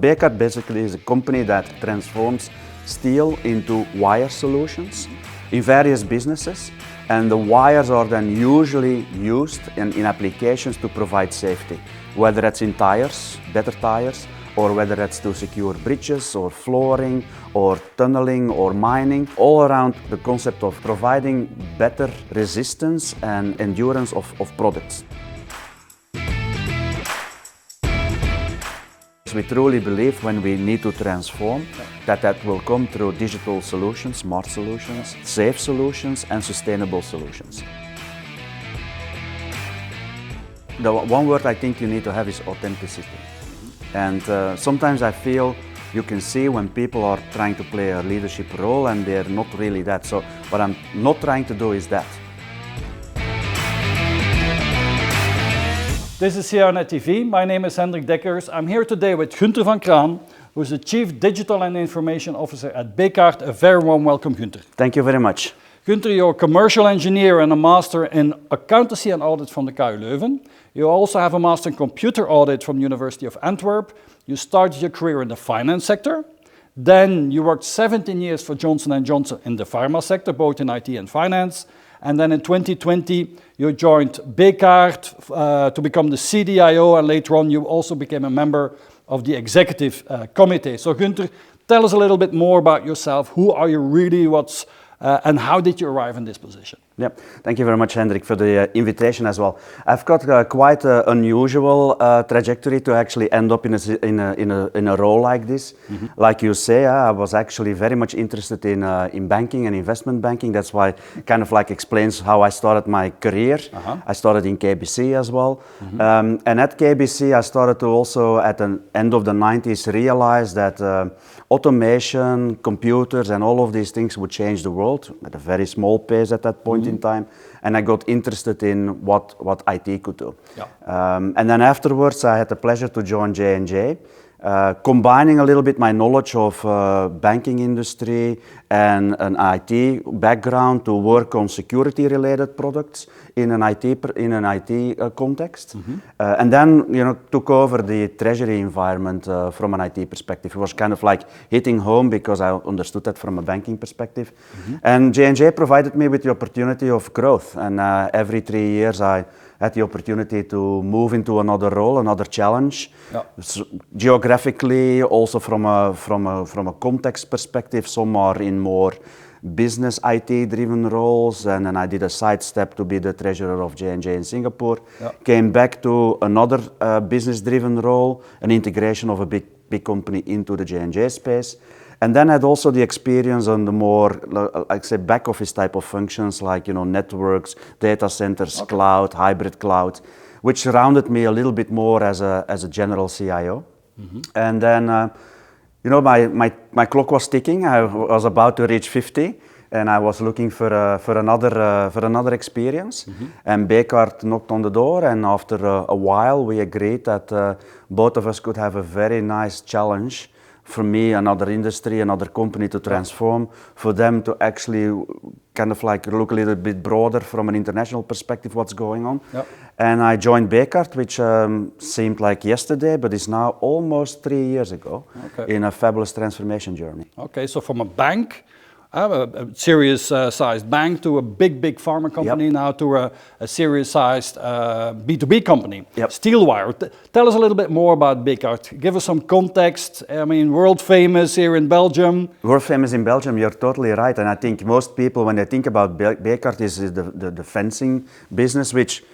Bekaert basically is a company that transforms steel into wire solutions in various businesses, and the wires are then usually used in applications to provide safety, whether that's in tires, better tires, or whether that's to secure bridges or flooring or tunneling or mining, all around the concept of providing better resistance and endurance of products. We truly believe when we need to transform that will come through digital solutions, smart solutions, safe solutions and sustainable solutions. The one word I think you need to have is authenticity. And sometimes I feel you can see when people are trying to play a leadership role and they're not really that. So what I'm not trying to do is that. This is CIONET TV. My name is Hendrik Dekkers. I'm here today with Gunter van Craen, who is the Chief Digital and Information Officer at Bekaert. A very warm welcome, Gunter. Thank you very much. Gunter, you're a commercial engineer and a master in accountancy and audit from the KU Leuven. You also have a master in computer audit from the University of Antwerp. You started your career in the finance sector. Then you worked 17 years for Johnson & Johnson in the pharma sector, both in IT and finance. And then in 2020, you joined Bekaert to become the CDIO, and later on you also became a member of the executive committee. So Gunter, tell us a little bit more about yourself. Who are you really, and how did you arrive in this position? Yep. Thank you very much, Hendrik, for the invitation as well. I've got quite an unusual trajectory to actually end up in a role like this. Mm-hmm. Like you say, I was actually very much interested in banking and investment banking. That's why it kind of like explains how I started my career. Uh-huh. I started in KBC as well. Mm-hmm. And at KBC, I started to also, at the end of the 90s, realize that automation, computers, and all of these things would change the world at a very small pace at that point. Mm-hmm. In time, and I got interested in what IT could do. Yeah. And then afterwards I had the pleasure to join J&J, combining a little bit my knowledge of banking industry and an IT background to work on security related products in an IT context. Mm-hmm. And then took over the treasury environment from an IT perspective. It was kind of like hitting home because I understood that from a banking perspective. Mm-hmm. And J&J provided me with the opportunity of growth, and every 3 years I had the opportunity to move into another role, another challenge. Yeah. Geographically, also from a context perspective, some are in more business IT driven roles, and then I did a sidestep to be the treasurer of J&J in Singapore. Yeah. Came back to another business driven role, an integration of a big company into the J&J space. And then I had also the experience on the more, like say, back office type of functions like, networks, data centers, okay. Cloud, hybrid cloud, which surrounded me a little bit more as a general CIO. Mm-hmm. And then, my clock was ticking. I was about to reach 50, and I was looking for another experience. Mm-hmm. And Bekaert knocked on the door, and after a while, we agreed that both of us could have a very nice challenge. For me, another industry, another company to transform, for them to actually kind of like look a little bit broader from an international perspective what's going on. Yep. And I joined Bekaert, which seemed like yesterday, but is now almost 3 years ago, okay. In a fabulous transformation journey. Okay, so from a bank, a serious sized bank, to a big pharma company, yep. Now to a serious sized B2B company, yep. Steelwire. Tell us a little bit more about Bekaert. Give us some context. I mean, world famous here in Belgium. World famous in Belgium, you're totally right. And I think most people, when they think about Bekaert, is the fencing business, which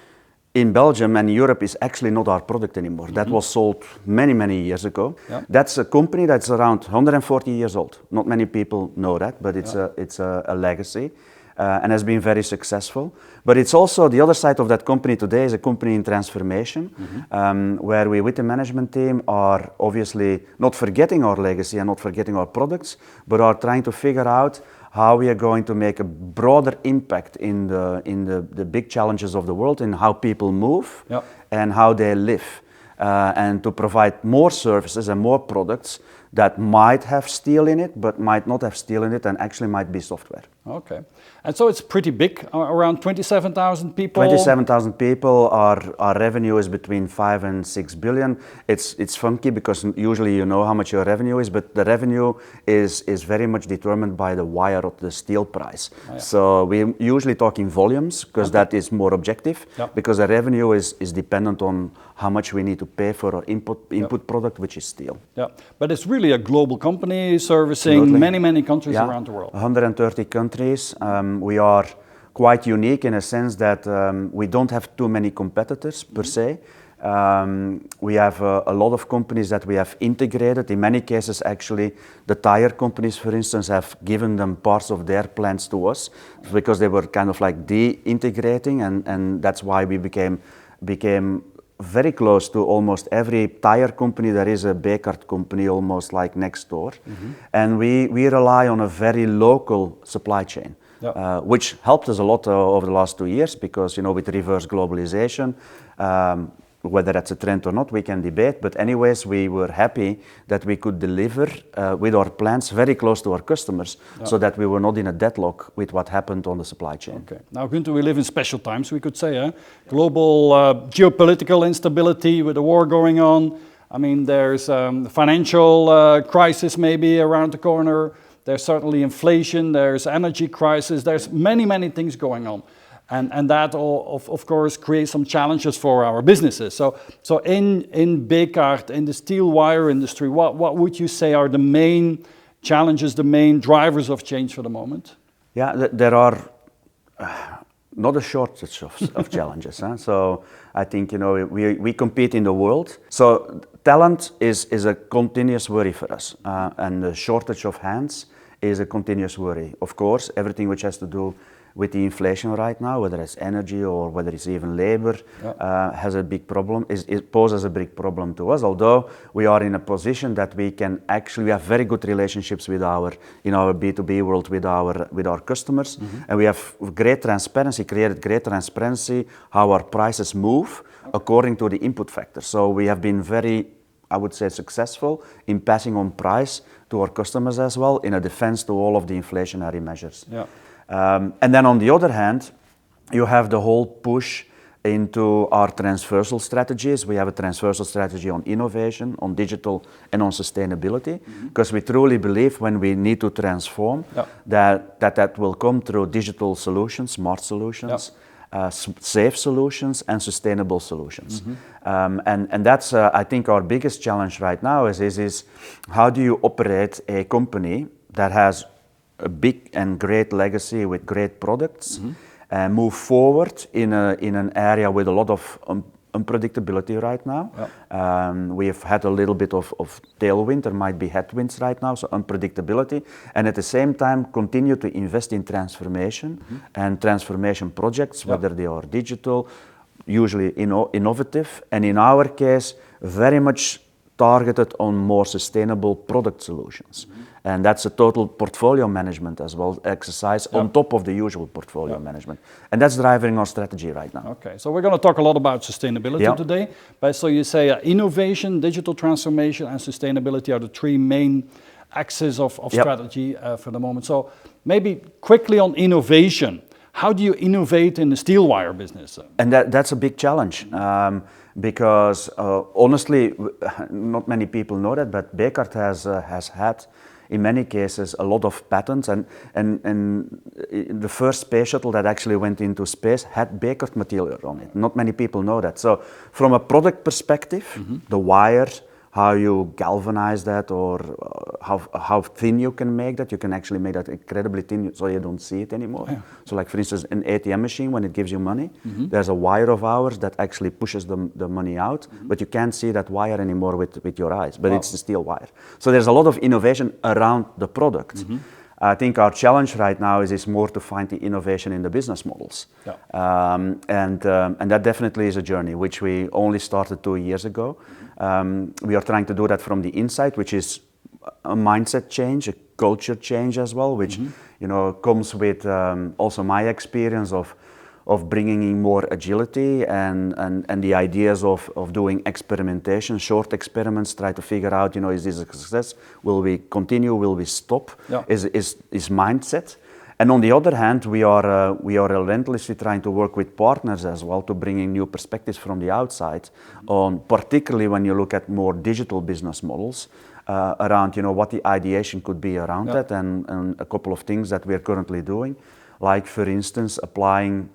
in Belgium and Europe is actually not our product anymore. Mm-hmm. That was sold many years ago. Yeah. That's a company that's around 140 years old. Not many people know that, but it's a legacy and has been very successful. But it's also the other side of that company today is a company in transformation, mm-hmm. Where we with the management team are obviously not forgetting our legacy and not forgetting our products, but are trying to figure out how we are going to make a broader impact in the big challenges of the world, in how people move, yep. And how they live, and to provide more services and more products that might have steel in it, but might not have steel in it, and actually might be software. Okay. And so it's pretty big, around 27,000 people? 27,000 people, our revenue is between 5 and 6 billion. It's funky because usually you know how much your revenue is, but the revenue is very much determined by the wire of the steel price. Oh, yeah. So we're usually talking volumes because that is more objective, because the revenue is dependent on how much we need to pay for our input product, which is steel. Yeah, but it's really a global company servicing many countries around the world. 130 countries. We are quite unique in a sense that we don't have too many competitors per se. We have a lot of companies that we have integrated. In many cases, actually, the tire companies, for instance, have given them parts of their plants to us because they were kind of like de-integrating, and that's why we became very close to almost every tire company. There is a Bekaert company almost like next door. And we rely on a very local supply chain. Which helped us a lot over the last 2 years because, you know, with reverse globalization, whether that's a trend or not, we can debate. But anyways, we were happy that we could deliver with our plants very close to our customers so that we were not in a deadlock with what happened on the supply chain. Okay. Now, Gunter, we live in special times, we could say. Global geopolitical instability with the war going on. I mean, there's financial crisis maybe around the corner. There's certainly inflation, there's energy crisis, there's many things going on. And that all, of course, creates some challenges for our businesses. So in Bekaert, in the steel wire industry, what would you say are the main challenges, the main drivers of change for the moment? Yeah, there are not a shortage of challenges. So I think, you know, we compete in the world. So talent is a continuous worry for us, and the shortage of hands is a continuous worry. Of course, everything which has to do with the inflation right now, whether it's energy or whether it's even labor, has a big problem. It poses a big problem to us. Although we are in a position that we can actually have very good relationships with in our B2B world with our customers, and we have great transparency, created great transparency how our prices move according to the input factors. So we have been very, I would say, successful in passing on price to our customers as well, in a defense to all of the inflationary measures. And then on the other hand, you have the whole push into our transversal strategies. We have a transversal strategy on innovation, on digital, and on sustainability, because we truly believe when we need to transform, that will come through digital solutions, smart solutions, safe solutions, and sustainable solutions. And that's, I think, our biggest challenge right now is how do you operate a company that has a big and great legacy with great products and move forward in an area with a lot of unpredictability right now. We have had a little bit of tailwind, there might be headwinds right now, so unpredictability, and at the same time continue to invest in transformation and transformation projects, whether they are digital, usually innovative, and in our case very much targeted on more sustainable product solutions. And that's a total portfolio management as well exercise on top of the usual portfolio management. And that's driving our strategy right now. Okay, so we're going to talk a lot about sustainability today. But so you say innovation, digital transformation, and sustainability are the three main axes of strategy for the moment. So maybe quickly on innovation. How do you innovate in the steel wire business? And that's a big challenge. Because honestly, not many people know that, but Bekaert has had, in many cases, a lot of patents, and the first space shuttle that actually went into space had Bekaert material on it. Not many people know that. So from a product perspective, the wire, how you galvanize that, or how thin you can make that. You can actually make that incredibly thin so you don't see it anymore. So like for instance, an ATM machine, when it gives you money, there's a wire of ours that actually pushes the money out, but you can't see that wire anymore with your eyes, but it's the steel wire. So there's a lot of innovation around the product. I think our challenge right now is more to find the innovation in the business models. And that definitely is a journey which we only started 2 years ago. We are trying to do that from the inside, which is a mindset change, a culture change as well, which you know comes with also my experience of of bringing in more agility and the ideas of doing experimentation, short experiments, try to figure out, is this a success? Will we continue? Will we stop? Yeah. Is mindset. And on the other hand, we are relentlessly trying to work with partners as well to bring in new perspectives from the outside, on particularly when you look at more digital business models, around what the ideation could be around that, and a couple of things that we are currently doing, like for instance applying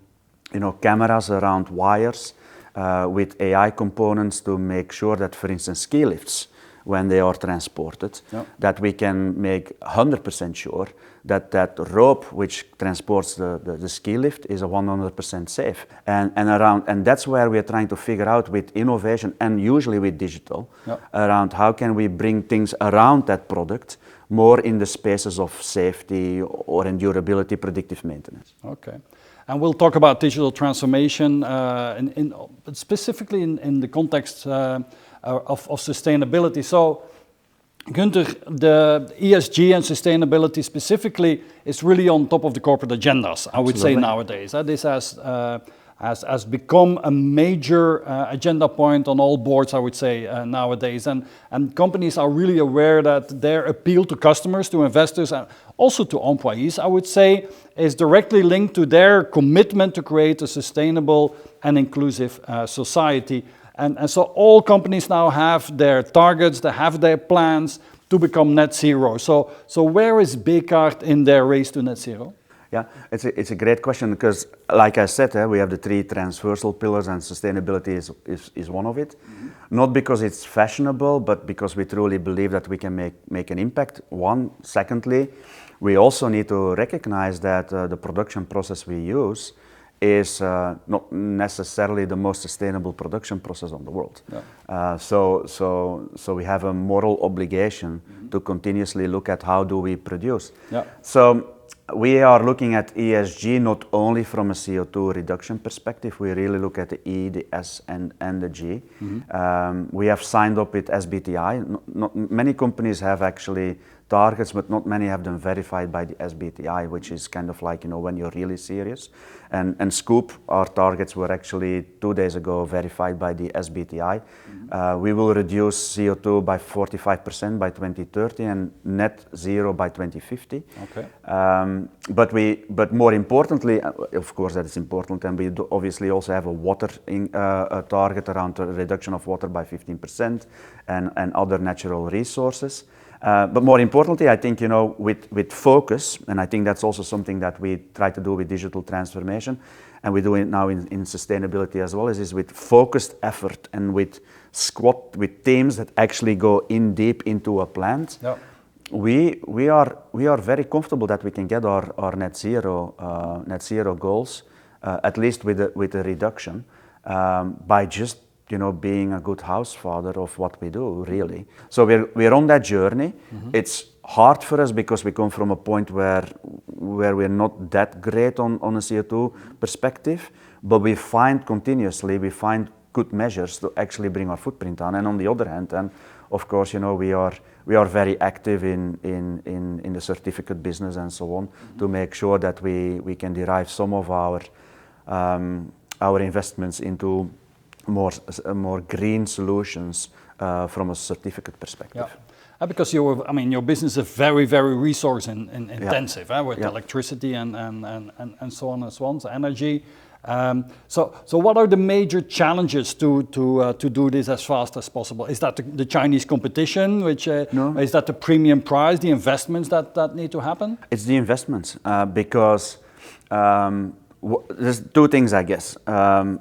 cameras around wires with AI components to make sure that, for instance, ski lifts, when they are transported, that we can make 100% sure that that rope which transports the ski lift is 100% safe. And that's where we are trying to figure out with innovation and usually with digital, around how can we bring things around that product more in the spaces of safety or in durability, predictive maintenance. Okay. And we'll talk about digital transformation specifically in the context of sustainability. So, Gunter, the ESG and sustainability specifically is really on top of the corporate agendas, I would say nowadays. This has become a major agenda point on all boards, I would say, nowadays. And companies are really aware that their appeal to customers, to investors, and also to employees, I would say, is directly linked to their commitment to create a sustainable and inclusive society. And so all companies now have their targets, they have their plans to become net zero. So where is Bekaert in their race to net zero? Yeah, it's a great question, because like I said, we have the 3 transversal pillars and sustainability is one of it. Mm-hmm. Not because it's fashionable, but because we truly believe that we can make an impact, one. Secondly, we also need to recognize that the production process we use is not necessarily the most sustainable production process on the world. Yeah. So we have a moral obligation to continuously look at how do we produce. Yeah. So we are looking at ESG not only from a CO2 reduction perspective, we really look at the E, the S and the G. Mm-hmm. We have signed up with SBTI. Not many companies have actually targets, but not many have them verified by the SBTI, which is kind of like, when you're really serious. And Scoop, our targets were actually 2 days ago verified by the SBTI. Mm-hmm. We will reduce CO2 by 45% by 2030 and net zero by 2050. Okay. But more importantly, of course that is important, and we obviously also have a water a target around the reduction of water by 15% and other natural resources. But more importantly, I think, with focus, and I think that's also something that we try to do with digital transformation, and we do it now in sustainability as well, is with focused effort and with teams that actually go in deep into a plant. Yep. We are very comfortable that we can get our net zero goals, at least with a reduction, by just being a good house father of what we do, really. So we're on that journey. Mm-hmm. It's hard for us because we come from a point where we're not that great on a CO2 perspective, but we find good measures to actually bring our footprint down. And on the other hand, and of course, we are very active in the certificate business and so on, mm-hmm. to make sure that we can derive some of our investments into more green solutions from a certificate perspective. Yeah. Because your business is very, very resource intensive, with electricity and so on and so on, so energy. So what are the major challenges to do this as fast as possible? Is that the Chinese competition, which no. Is that the premium price, the investments that need to happen? It's the investments, because there's 2 things, I guess.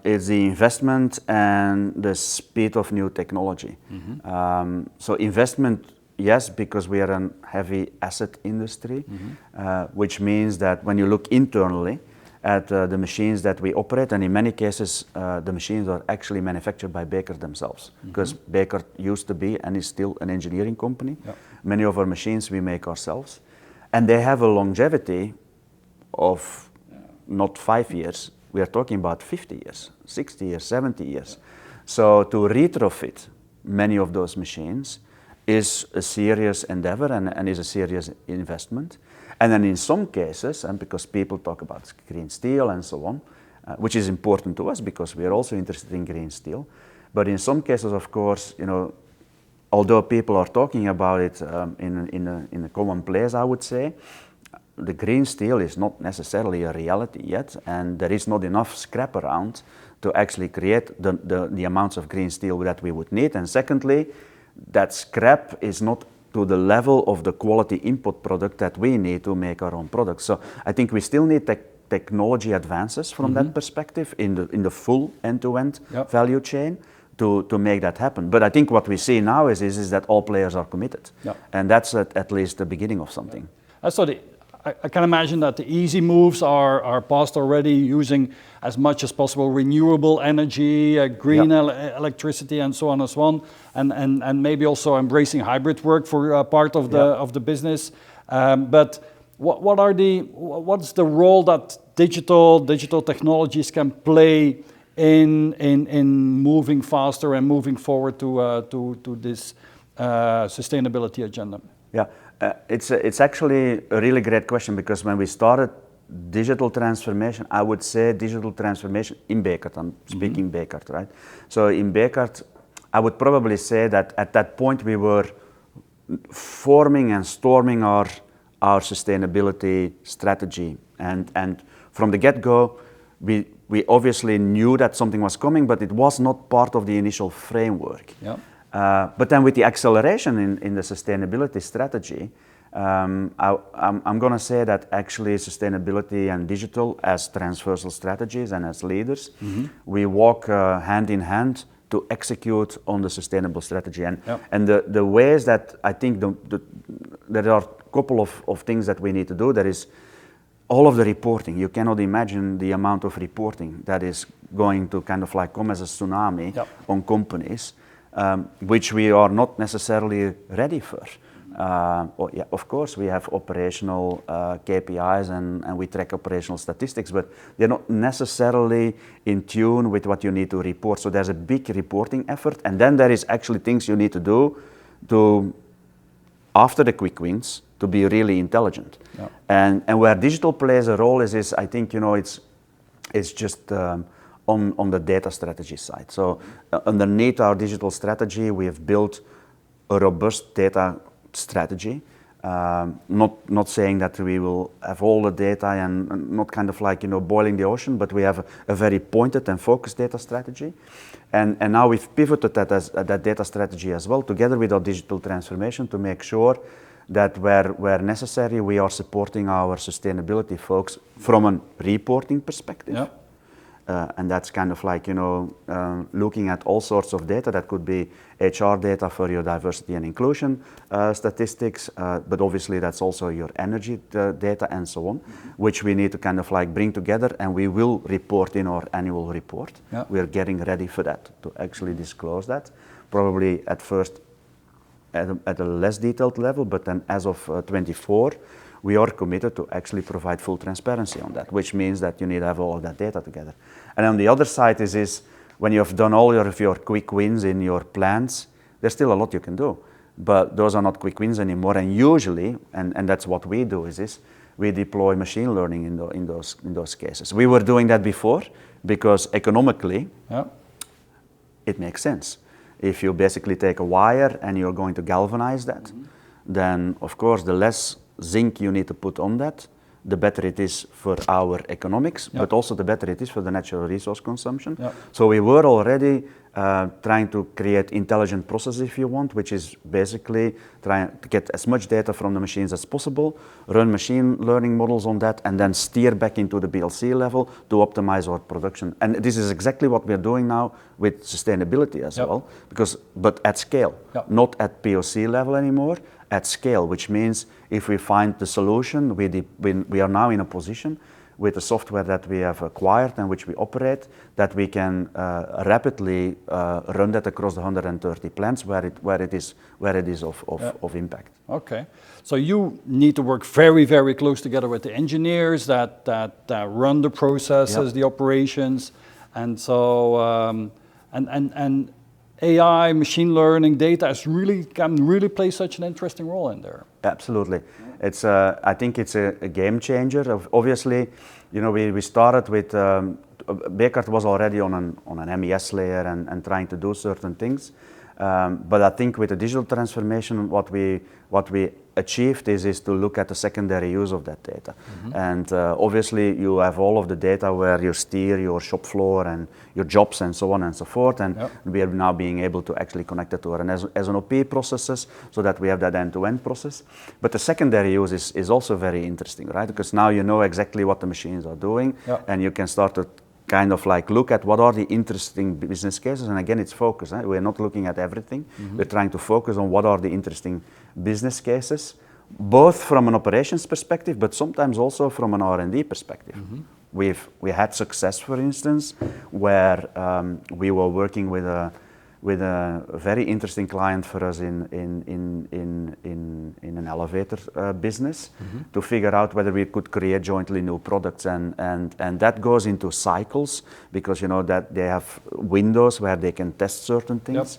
It's the investment and the speed of new technology. Mm-hmm. So investment, yes, because we are a heavy asset industry, mm-hmm. Which means that when you look internally at the machines that we operate, and in many cases the machines are actually manufactured by Bekaert themselves, mm-hmm. because Bekaert used to be and is still an engineering company. Yep. Many of our machines we make ourselves, and they have a longevity of not 5 years, we are talking about 50 years, 60 years, 70 years. So to retrofit many of those machines is a serious endeavor and is a serious investment. And then in some cases, and because people talk about green steel and so on, which is important to us because we are also interested in green steel. But in some cases, of course, although people are talking about it in a common place, I would say, the green steel is not necessarily a reality yet, and there is not enough scrap around to actually create the amounts of green steel that we would need. And secondly, that scrap is not to the level of the quality input product that we need to make our own products. So I think we still need technology advances from that perspective in the full end-to-end value chain to make that happen. But I think what we see now is that all players are committed. And that's at least the beginning of something. So I can imagine that the easy moves are past already, using as much as possible renewable energy, green electricity, and so on and so on, and maybe also embracing hybrid work for part of the business. But what's the role that digital technologies can play in moving faster and moving forward to this sustainability agenda? Yeah. It's actually a really great question, because when we started digital transformation, I would say digital transformation in Bekaert, I'm speaking Bekaert, right? So in Bekaert, I would probably say that at that point we were forming and storming our sustainability strategy. And from the get-go, we obviously knew that something was coming, but it was not part of the initial framework. But then with the acceleration in the sustainability strategy, I'm going to say that actually sustainability and digital as transversal strategies and as leaders, we walk hand in hand to execute on the sustainable strategy. And the ways that I think there are a couple of things that we need to do. There is all of the reporting. You cannot imagine the amount of reporting that is going to kind of like come as a tsunami on companies. Which we are not necessarily ready for. Of course, we have operational KPIs and we track operational statistics, but they're not necessarily in tune with what you need to report. So there's a big reporting effort, and then there is actually things you need to do after the quick wins to be really intelligent. And where digital plays a role is I think it's just on the data strategy side. So underneath our digital strategy, we have built a robust data strategy. Not saying that we will have all the data and not kind of like boiling the ocean, but we have a very pointed and focused data strategy. And now we've pivoted that data strategy as well, together with our digital transformation, to make sure that where necessary, we are supporting our sustainability folks from a reporting perspective. And that's kind of like, looking at all sorts of data. That could be HR data for your diversity and inclusion statistics, but obviously that's also your energy data and so on, which we need to kind of like bring together, and we will report in our annual report. We are getting ready for that, to actually disclose that, probably at first at a less detailed level, but then as of 24, we are committed to actually provide full transparency on that, which means that you need to have all of that data together. And on the other side is when you have done all of your quick wins in your plans, there's still a lot you can do, but those are not quick wins anymore. And usually, and that's what we do, is we deploy machine learning in those cases. We were doing that before because economically, it makes sense. If you basically take a wire and you're going to galvanize that, then of course the less zinc you need to put on that, the better it is for our economics, but also the better it is for the natural resource consumption. So we were already trying to create intelligent processes, if you want, which is basically trying to get as much data from the machines as possible, run machine learning models on that, and then steer back into the PLC level to optimize our production. And this is exactly what we're doing now with sustainability as well, but at scale, not at POC level anymore, at scale, which means if we find the solution, we are now in a position with the software that we have acquired and which we operate, that we can rapidly run that across the 130 plants where it is of impact. Okay, so you need to work very, very close together with the engineers that run the processes, the operations, and so and AI, machine learning, data can really play such an interesting role in there. Absolutely. I think it's a game changer. Obviously, we started with Bekaert was already on an MES layer and trying to do certain things. But I think with the digital transformation, what we achieved is to look at the secondary use of that data. And obviously you have all of the data where you steer your shop floor and your jobs and so on and so forth. And we are now being able to actually connect it to our S&OP processes so that we have that end-to-end process. But the secondary use is also very interesting, right? Because now you know exactly what the machines are doing and you can start to kind of like look at what are the interesting business cases, and again it's focus. We're not looking at everything. We're trying to focus on what are the interesting business cases, both from an operations perspective, but sometimes also from an R&D perspective. We had success, for instance, where we were working with a very interesting client for us in an elevator business to figure out whether we could create jointly new products, and that goes into cycles because you know that they have windows where they can test certain things.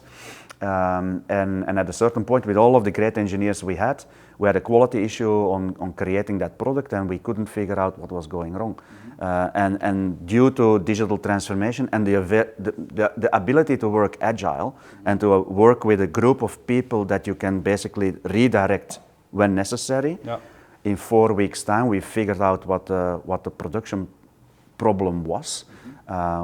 And at a certain point, with all of the great engineers we had a quality issue on creating that product, and we couldn't figure out what was going wrong. And due to digital transformation and the ability to work agile and to work with a group of people that you can basically redirect when necessary, in 4 weeks' time we figured out what the production problem was,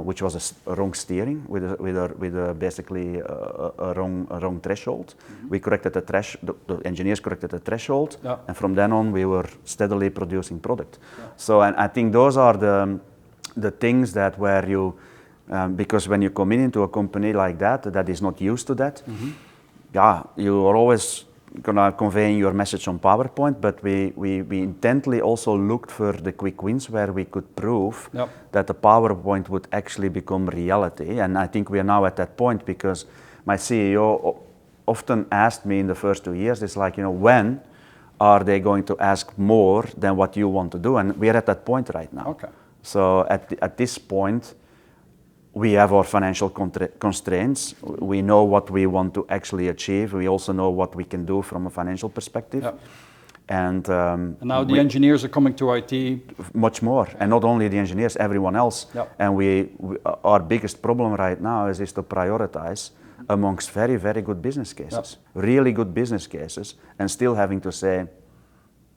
which was a wrong steering with basically a wrong threshold. We corrected the engineers corrected the threshold, and from then on we were steadily producing product. So, and I think those are the things that where you, because when you come into a company like that is not used to that, you are always gonna conveying your message on PowerPoint, but we intently also looked for the quick wins where we could prove that the PowerPoint would actually become reality. And I think we are now at that point because my CEO often asked me in the first 2 years, it's like, you know, when are they going to ask more than what you want to do? And we are at that point right now. So at this point, we have our financial constraints. We know what we want to actually achieve. We also know what we can do from a financial perspective. And now the engineers are coming to IT. Much more, and not only the engineers, everyone else. And our biggest problem right now is to prioritize amongst very, very good business cases, really good business cases, and still having to say,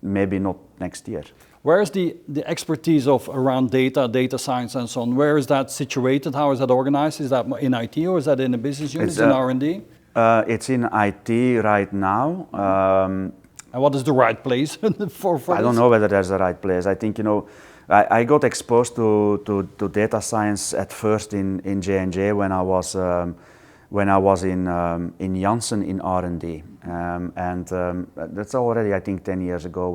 maybe not next year. Where is the expertise around data science and so on? Where is that situated? How is that organized? Is that in IT or is that in the business units, in R&D? It's in IT right now. And what is the right place for I don't know whether there's a right place. I think, you know, I got exposed to data science at first in J&J when I was in Janssen in R&D, and that's already I think 10 years ago.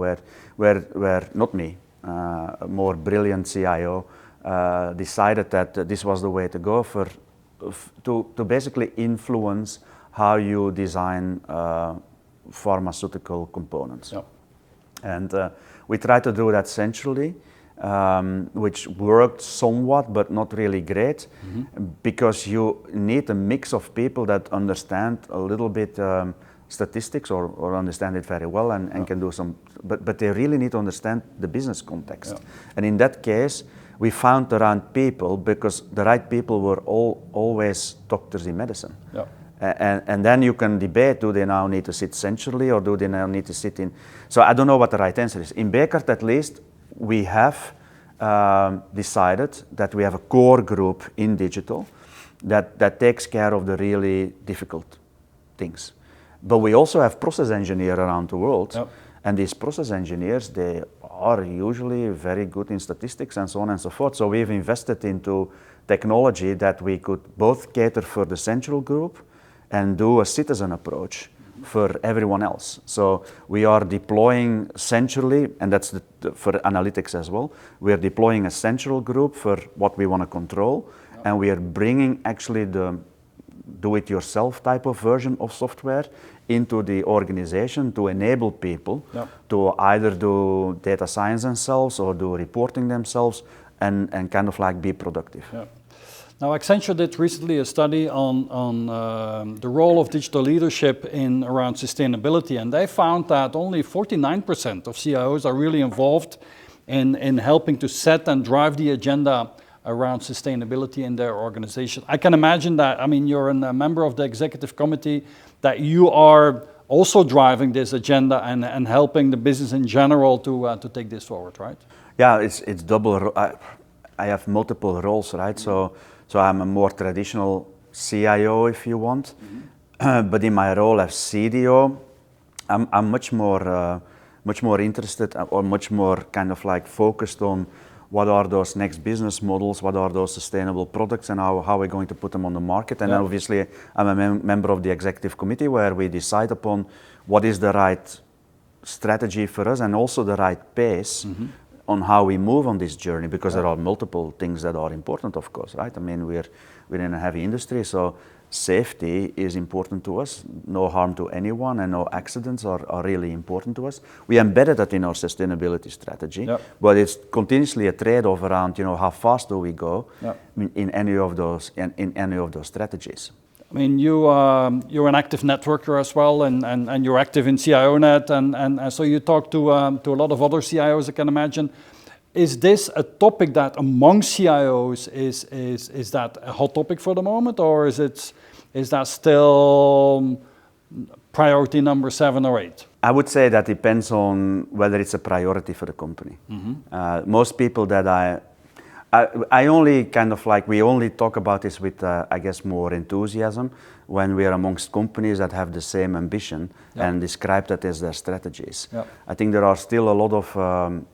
Where not me, a more brilliant CIO decided that this was the way to go to basically influence how you design pharmaceutical components. And we tried to do that centrally. Which worked somewhat, but not really great, because you need a mix of people that understand a little bit statistics or understand it very well and can do some, but they really need to understand the business context. And in that case, we found the right people because the right people were always doctors in medicine. And then you can debate, do they now need to sit centrally or do they now need to sit in? So I don't know what the right answer is. In Bekaert at least, we have decided that we have a core group in digital that takes care of the really difficult things. But we also have process engineers around the world, and these process engineers, they are usually very good in statistics and so on and so forth. So we've invested into technology that we could both cater for the central group and do a citizen approach for everyone else. So we are deploying centrally, and that's for analytics as well. We are deploying a central group for what we want to control, and we are bringing actually the do-it-yourself type of version of software into the organization to enable people to either do data science themselves or do reporting themselves and kind of like be productive. Now, Accenture did recently a study on the role of digital leadership around sustainability, and they found that only 49% of CIOs are really involved in helping to set and drive the agenda around sustainability in their organization. I can imagine that, I mean, you're a member of the executive committee, that you are also driving this agenda and helping the business in general to take this forward, right? Yeah, it's double. I have multiple roles, right? So I'm a more traditional CIO, if you want, but in my role as CDO, I'm much more interested or much more kind of like focused on what are those next business models, what are those sustainable products, and how we're going to put them on the market. And then obviously I'm a member of the executive committee where we decide upon what is the right strategy for us and also the right pace on how we move on this journey, because there are multiple things that are important, of course, right? I mean, we're in a heavy industry, so safety is important to us. No harm to anyone and no accidents are really important to us. We embedded that in our sustainability strategy, but it's continuously a trade-off around, you know, how fast do we go in any of those strategies. I mean, you're an active networker as well, and you're active in CIONET, and so you talk to a lot of other CIOs, I can imagine. Is this a topic that among CIOs is that a hot topic for the moment, or is that still priority number 7 or 8? I would say that depends on whether it's a priority for the company. Most people that I only kind of like, we only talk about this with, I guess, more enthusiasm when we are amongst companies that have the same ambition and describe that as their strategies. I think there are still a lot of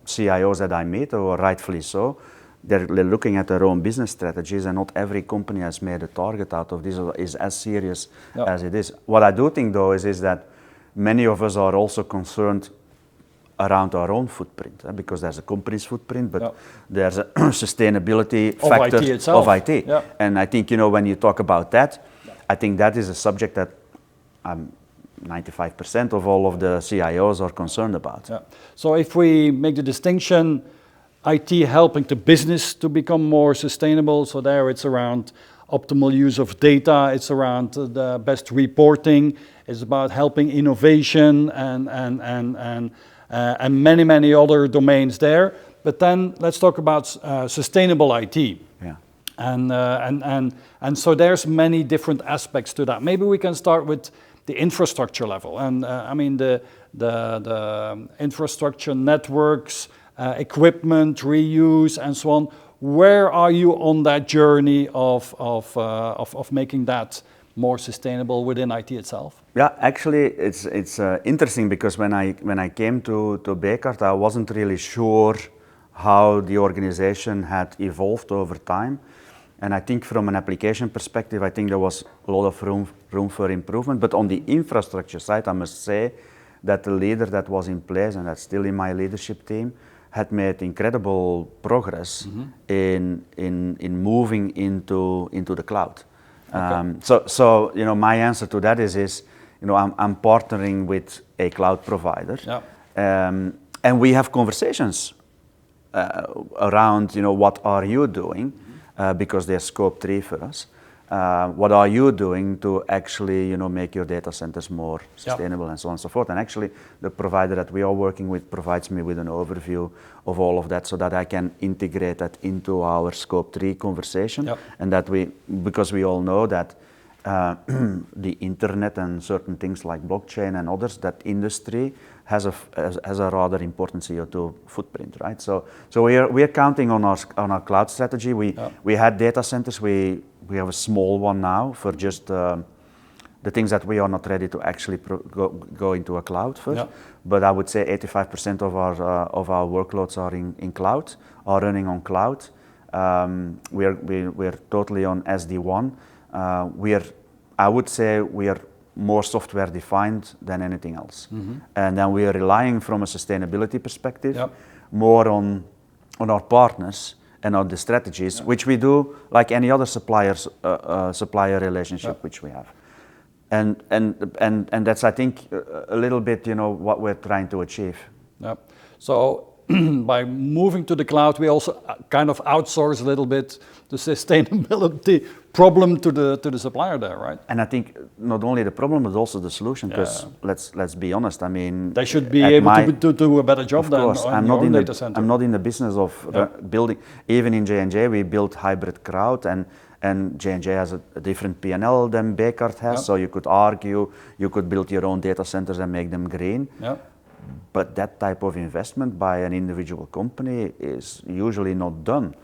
CIOs that I meet, or rightfully so, they're looking at their own business strategies, and not every company has made a target out of this or is as serious as it is. What I do think though is that many of us are also concerned around our own footprint, because there's a company's footprint, but there's a sustainability factor of IT. And I think, you know, when you talk about that, I think that is a subject that 95% of all of the CIOs are concerned about. So if we make the distinction, IT helping the business to become more sustainable, so there it's around optimal use of data, it's around the best reporting, it's about helping innovation and many other domains there. But then let's talk about sustainable IT. And so there's many different aspects to that. Maybe we can start with the infrastructure level. And I mean the infrastructure networks, equipment, reuse, and so on. Where are you on that journey of making that more sustainable within IT itself? Yeah, actually, it's interesting, because when I came to Bekaert, I wasn't really sure how the organization had evolved over time, and I think from an application perspective, I think there was a lot of room for improvement. But on the infrastructure side, I must say that the leader that was in place, and that's still in my leadership team, had made incredible progress in moving into the cloud. So you know, my answer to that is you know, I'm partnering with a cloud provider, and we have conversations around, you know, what are you doing, because they're scope 3 for us. What are you doing to actually, you know, make your data centers more sustainable, and so on and so forth. And actually, the provider that we are working with provides me with an overview of all of that, so that I can integrate that into our scope 3 conversation. And that because we all know that the internet and certain things like blockchain and others, that industry has a rather important CO2 footprint, right? So we are counting on our cloud strategy. We had data centers. We have a small one now for just the things that we are not ready to actually go into a cloud first. But I would say 85% of our workloads are in cloud, are running on cloud. We're totally on SD1. I would say we are more software defined than anything else. And then we are relying from a sustainability perspective more on our partners and on the strategies, which we do like any other supplier relationship which we have. And that's, I think, a little bit, you know, what we're trying to achieve. So by moving to the cloud, we also kind of outsource a little bit the sustainability problem to the supplier there, right? And I think not only the problem, but also the solution, because let's be honest, I mean... They should be able to do a better job than on your own data center. I'm not in the business of building, even in J&J we built hybrid cloud, and J&J has a different P&L than Bekaert has, so you could argue, you could build your own data centers and make them green. But that type of investment by an individual company is usually not done.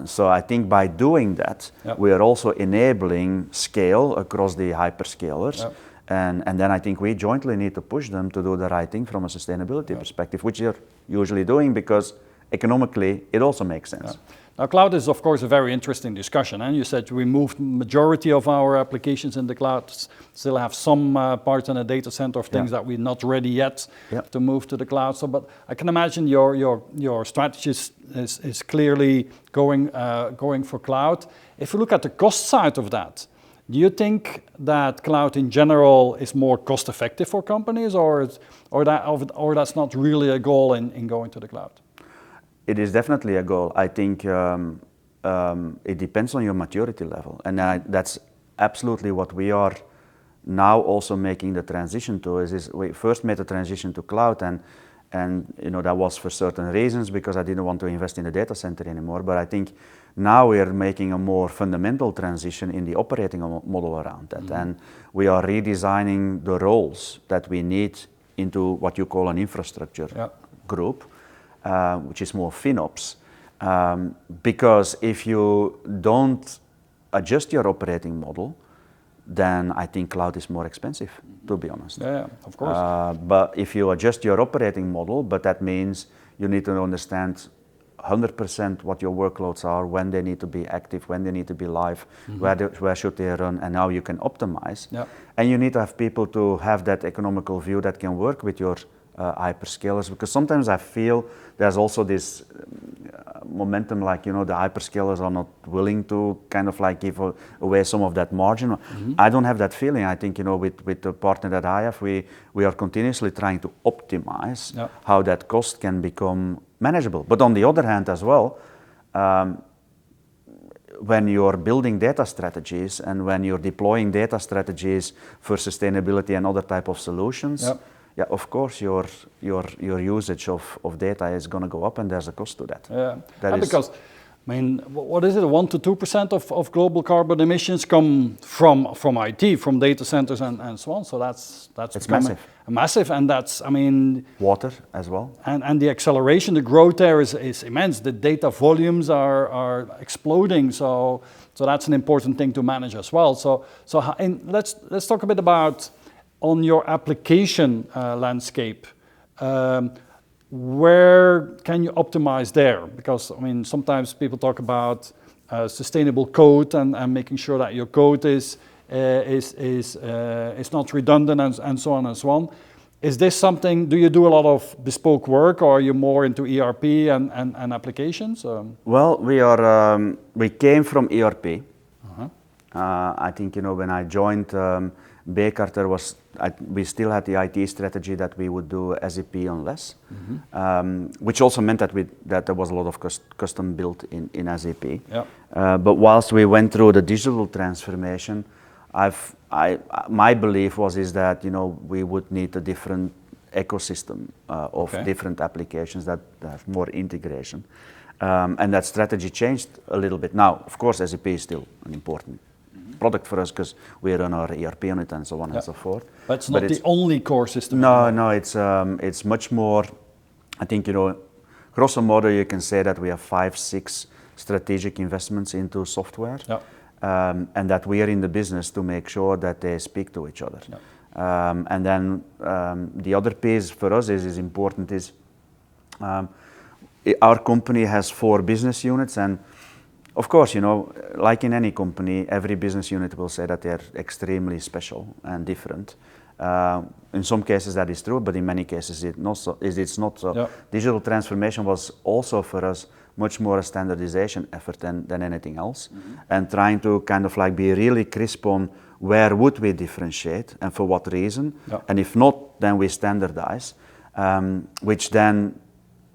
So I think by doing that, we are also enabling scale across the hyperscalers. And then I think we jointly need to push them to do the right thing from a sustainability perspective, which they're usually doing because economically it also makes sense. Now, cloud is, of course, a very interesting discussion. And you said we moved majority of our applications in the cloud, still have some parts in a data center of things that we're not ready yet to move to the cloud. So, but I can imagine your strategy is clearly going for cloud. If you look at the cost side of that, do you think that cloud in general is more cost effective for companies, or that's not really a goal in going to the cloud? It is definitely a goal. I think it depends on your maturity level, and that's absolutely what we are now also making the transition to. Is we first made the transition to cloud, and you know that was for certain reasons because I didn't want to invest in the data center anymore. But I think now we are making a more fundamental transition in the operating model around that, and we are redesigning the roles that we need into what you call an infrastructure group. Which is more FinOps, because if you don't adjust your operating model, then I think cloud is more expensive, to be honest. Yeah, of course. But if you adjust your operating model, but that means you need to understand 100% what your workloads are, when they need to be active, when they need to be live, where should they run, and how you can optimize. And you need to have people to have that economical view that can work with your hyperscalers, because sometimes I feel there's also this momentum, like, you know, the hyperscalers are not willing to kind of like give away some of that margin. I don't have that feeling. I think, you know, with the partner that I have, we are continuously trying to optimize how that cost can become manageable. But on the other hand as well, when you're building data strategies and when you're deploying data strategies for sustainability and other type of solutions, of course, your usage of data is going to go up, and there's a cost to that. Because, I mean, what is it? 1 to 2% of global carbon emissions come from IT, from data centers, and so on. So that's massive, and that's, I mean, water as well. And the acceleration, the growth there is immense. The data volumes are exploding. So that's an important thing to manage as well. So let's talk a bit about on your application landscape, where can you optimize there? Because, I mean, sometimes people talk about sustainable code and making sure that your code is not redundant and so on and so on. Is this something, do you do a lot of bespoke work, or are you more into ERP and applications? Well, we came from ERP. I think, you know, when I joined Bekaert, we still had the IT strategy that we would do SAP on less, which also meant that there was a lot of custom built in SAP. But whilst we went through the digital transformation, my belief is that, you know, we would need a different ecosystem of different applications that have more integration, and that strategy changed a little bit. Now, of course, SAP is still an important product for us because we run our ERP on it and so on and so forth. But it's not the only core system. No, it's much more. I think, you know, grosso modo, you can say that we have 5-6 strategic investments into software, and that we are in the business to make sure that they speak to each other. And then the other piece for us is important is our company has 4 business units, and of course, you know, like in any company, every business unit will say that they're extremely special and different. In some cases that is true, but in many cases it's not so. Digital transformation was also for us much more a standardization effort than anything else, and trying to kind of like be really crisp on where would we differentiate and for what reason, and if not, then we standardize, which then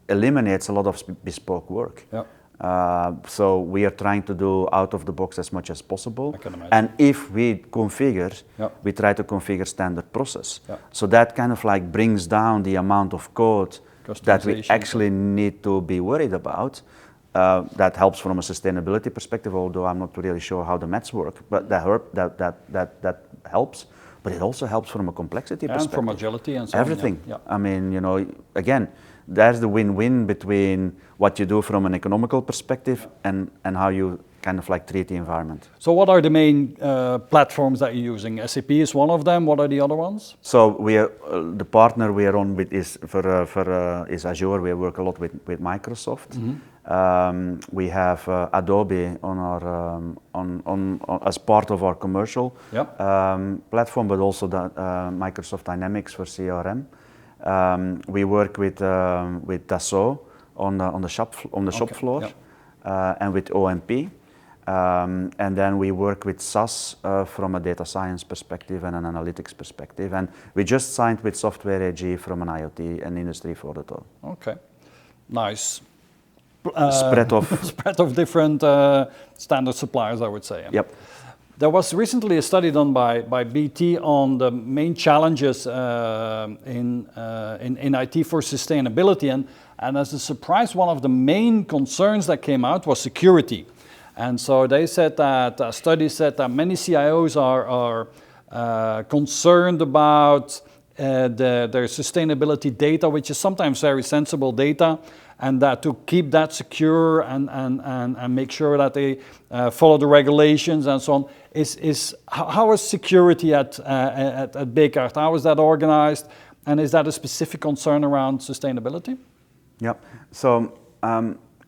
eliminates a lot of bespoke work. Yeah. So we are trying to do out of the box as much as possible. I can imagine. And if we configure, Yeah. we try to configure standard process. Yeah. So that kind of like brings down the amount of code that we Customization. actually need to be worried about. That helps from a sustainability perspective, although I'm not really sure how the maths work, but that helps. But it also helps from a complexity And perspective. from agility and so Everything. on. Yeah. I mean, you know, again, there's the win-win between what you do from an economical perspective and how you kind of like treat the environment. So what are the main platforms that you're using? SAP is one of them. What are the other ones? So we are, the partner we are on with is is Azure. We work a lot with Microsoft. We have Adobe on our on as part of our commercial Yep. platform, but also the, Microsoft Dynamics for CRM. We work with Dassault on the shop floor, Yep. and with OMP. And then we work with SAS from a data science perspective and an analytics perspective. And we just signed with Software AG from an IoT and Industry 4.0. Okay, nice. Spread of different standard suppliers, I would say. Yep. There was recently a study done by BT on the main challenges in IT for sustainability, and as a surprise, one of the main concerns that came out was security. And so they said that, a study said that many CIOs are concerned about their sustainability data, which is sometimes very sensible data, and that to keep that secure and make sure that they follow the regulations and so on. How is security at Bekaert? How is that organized? And is that a specific concern around sustainability? Yep. So,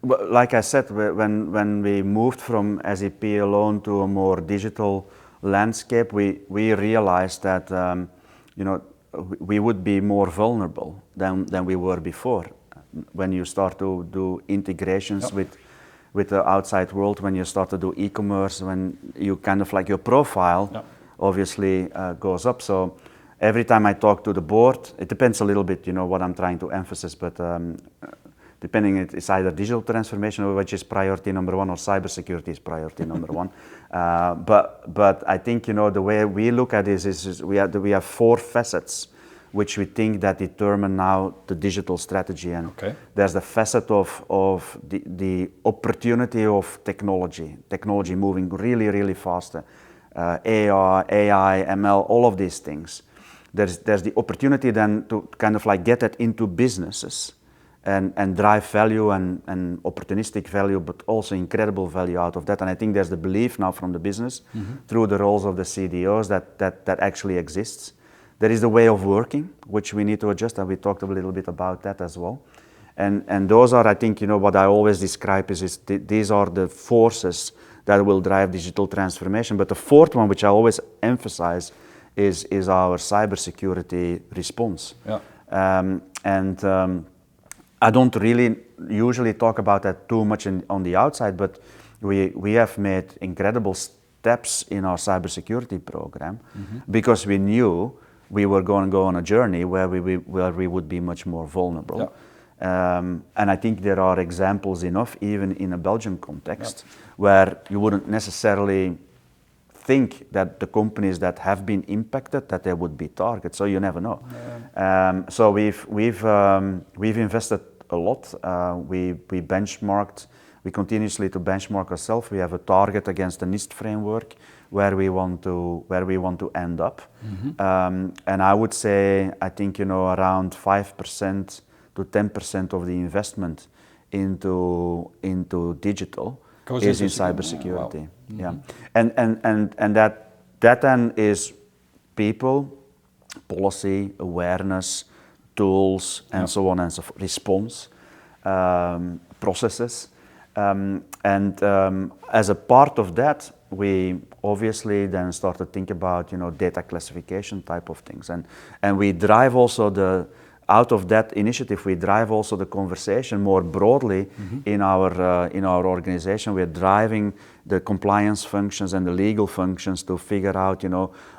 like I said, when we moved from SAP alone to a more digital landscape, we realized that you know, we would be more vulnerable than we were before. When you start to do integrations with the outside world, when you start to do e-commerce, when you kind of like your profile obviously goes up. So every time I talk to the board, it depends a little bit, you know, what I'm trying to emphasize, but depending, it's either digital transformation, which is priority number one, or cybersecurity is priority number one. But I think, you know, the way we look at this is we have 4 facets which we think that determine now the digital strategy. And there's the facet of the opportunity of technology moving really, really fast. AI, ML, all of these things. There's the opportunity then to kind of like get that into businesses and drive value and opportunistic value, but also incredible value out of that. And I think there's the belief now from the business through the roles of the CDOs that actually exists. There is the way of working, which we need to adjust, and we talked a little bit about that as well. And those are, I think, you know, what I always describe is these are the forces that will drive digital transformation. But the 4th one, which I always emphasize, is our cybersecurity response. I don't really usually talk about that too much on the outside, but we have made incredible steps in our cybersecurity program because we knew we were going to go on a journey where we would be much more vulnerable. And I think there are examples enough, even in a Belgian context, where you wouldn't necessarily think that the companies that have been impacted, that they would be targets. So you never know. So we've invested a lot. We benchmarked. We continuously to benchmark ourselves. We have a target against the NIST framework where we want to end up. And I would say, I think, you know, around 5% to 10% of the investment into digital is in cybersecurity. And that then is people, policy, awareness, tools, and so on and so forth, response, processes. As a part of that, we obviously then start to think about, you know, data classification type of things, and we drive also out of that initiative, we drive also the conversation more broadly in our organization. We're driving the compliance functions and the legal functions to figure out,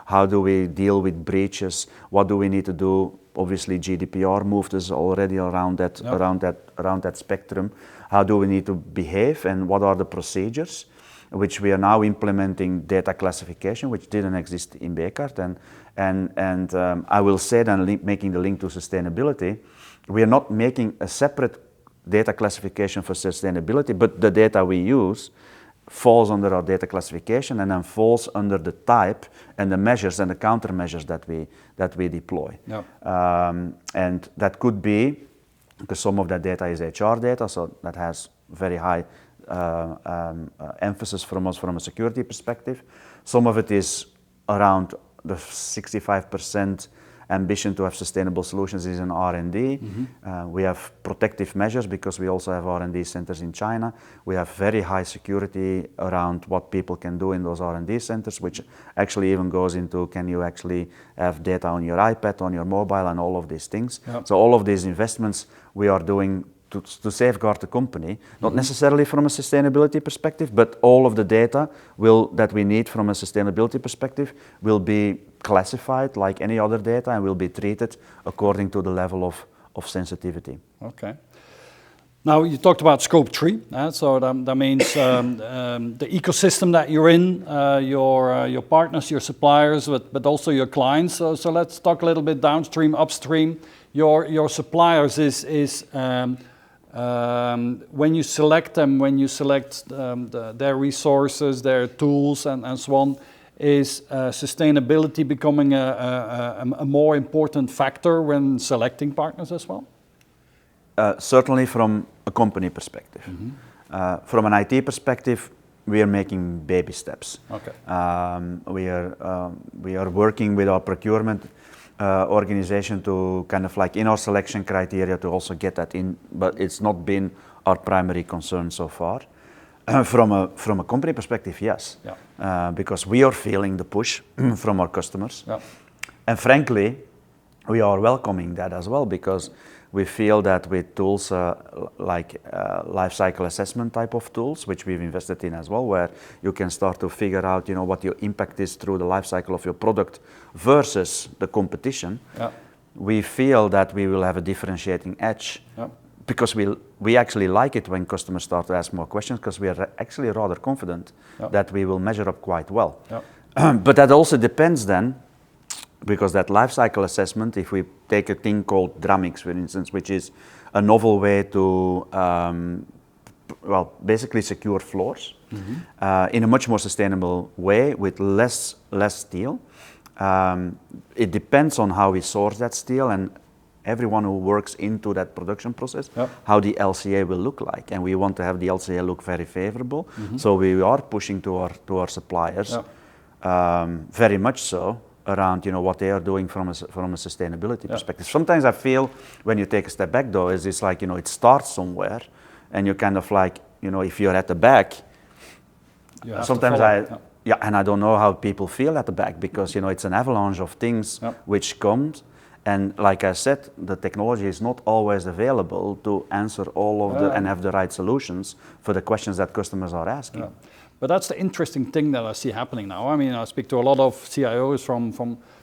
how do we deal with breaches? What do we need to do? Obviously, GDPR moved us already around that spectrum. How do we need to behave, and what are the procedures? Which we are now implementing data classification, which didn't exist in Bekaert, and I will say then, making the link to sustainability, we are not making a separate data classification for sustainability, but the data we use falls under our data classification and then falls under the type and the measures and the countermeasures that we deploy. Yep. And that could be, because some of that data is HR data, so that has very high emphasis from us from a security perspective. Some of it is around the 65% ambition to have sustainable solutions is in R&D. We have protective measures because we also have R&D centers in China. We have very high security around what people can do in those R&D centers, which actually even goes into, can you actually have data on your iPad, on your mobile, and all of these things. Yep. So all of these investments we are doing to safeguard the company, not necessarily from a sustainability perspective, but all of the data that we need from a sustainability perspective will be classified like any other data and will be treated according to the level of sensitivity. Okay. Now you talked about scope 3, so that means the ecosystem that you're in, your partners, your suppliers, but also your clients. So let's talk a little bit downstream, upstream. Your suppliers is when you select them, when you select their resources, their tools and so on, is sustainability becoming a more important factor when selecting partners as well? Certainly from a company perspective. From an IT perspective, we are making baby steps. Okay. We are working with our procurement organization to kind of like in our selection criteria to also get that in, but it's not been our primary concern so far. From a company perspective, yes. Yeah. Because we are feeling the push from our customers. Yeah. And frankly, we are welcoming that as well, because we feel that with tools like life cycle assessment type of tools, which we've invested in as well, where you can start to figure out, what your impact is through the life cycle of your product versus the competition. Yeah. We feel that we will have a differentiating edge. Yeah. Because we actually like it when customers start to ask more questions, because we are actually rather confident that we will measure up quite well. But that also depends then, because that life cycle assessment, if we take a thing called Dramix, for instance, which is a novel way to, basically secure floors in a much more sustainable way with less steel. It depends on how we source that steel and everyone who works into that production process, how the LCA will look like. And we want to have the LCA look very favorable. So we are pushing to our suppliers, very much so, around what they are doing from a sustainability perspective. Sometimes I feel when you take a step back though, is it's like, it starts somewhere and you kind of like, if you're at the back, sometimes and I don't know how people feel at the back, because it's an avalanche of things which comes. And like I said, the technology is not always available to answer all of and have the right solutions for the questions that customers are asking. Yeah. But that's the interesting thing that I see happening now. I mean, I speak to a lot of CIOs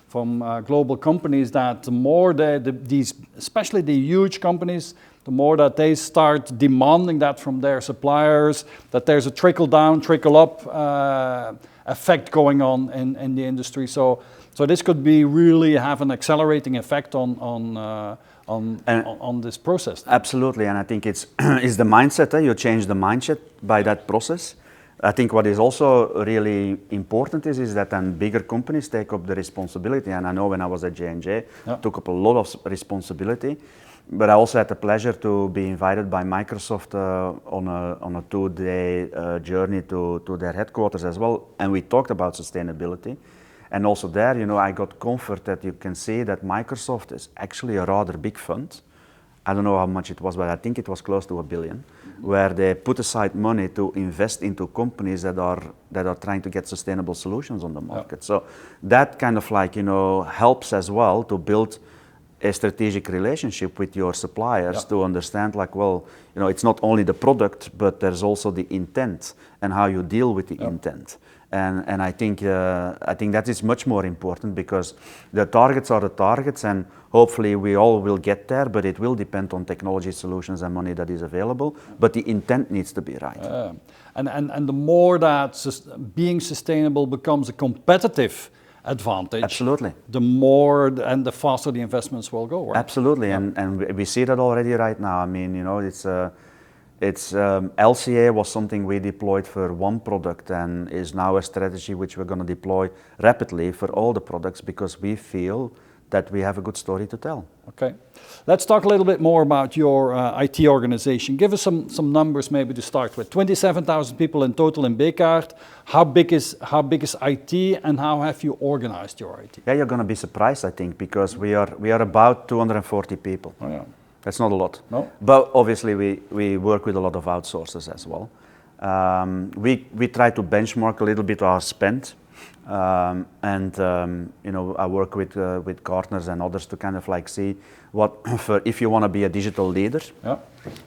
from global companies, that the more these, especially the huge companies, the more that they start demanding that from their suppliers, that there's a trickle down, trickle up effect going on in the industry. So this could be really have an accelerating effect on this process. Absolutely, and I think it's the mindset. You change the mindset by that process. I think what is also really important is that then bigger companies take up the responsibility. And I know when I was at J&J, took up a lot of responsibility. But I also had the pleasure to be invited by Microsoft on a 2-day journey to their headquarters as well. And we talked about sustainability. And also there, I got comfort that you can see that Microsoft is actually a rather big fund. I don't know how much it was, but I think it was close to $1 billion, where they put aside money to invest into companies that are trying to get sustainable solutions on the market. So that kind of like, helps as well to build a strategic relationship with your suppliers to understand like, well, it's not only the product, but there's also the intent and how you deal with the intent. And I think that is much more important, because the targets are the targets, and hopefully we all will get there, but it will depend on technology solutions and money that is available, but the intent needs to be right. And the more that being sustainable becomes a competitive advantage, absolutely, the more and the faster the investments will go, right? Absolutely, and we see that already right now. I mean, it's LCA was something we deployed for one product, and is now a strategy which we're going to deploy rapidly for all the products, because we feel that we have a good story to tell. Okay, let's talk a little bit more about your IT organization. Give us some numbers maybe to start with. 27,000 people in total in Bekaert. How big is IT, and how have you organized your IT? Yeah, you're going to be surprised, I think, because we are about 240 people. Oh, yeah. That's not a lot. No. But obviously we work with a lot of outsourcers as well. We try to benchmark a little bit our spend. I work with partners and others to kind of like see if you want to be a digital leader,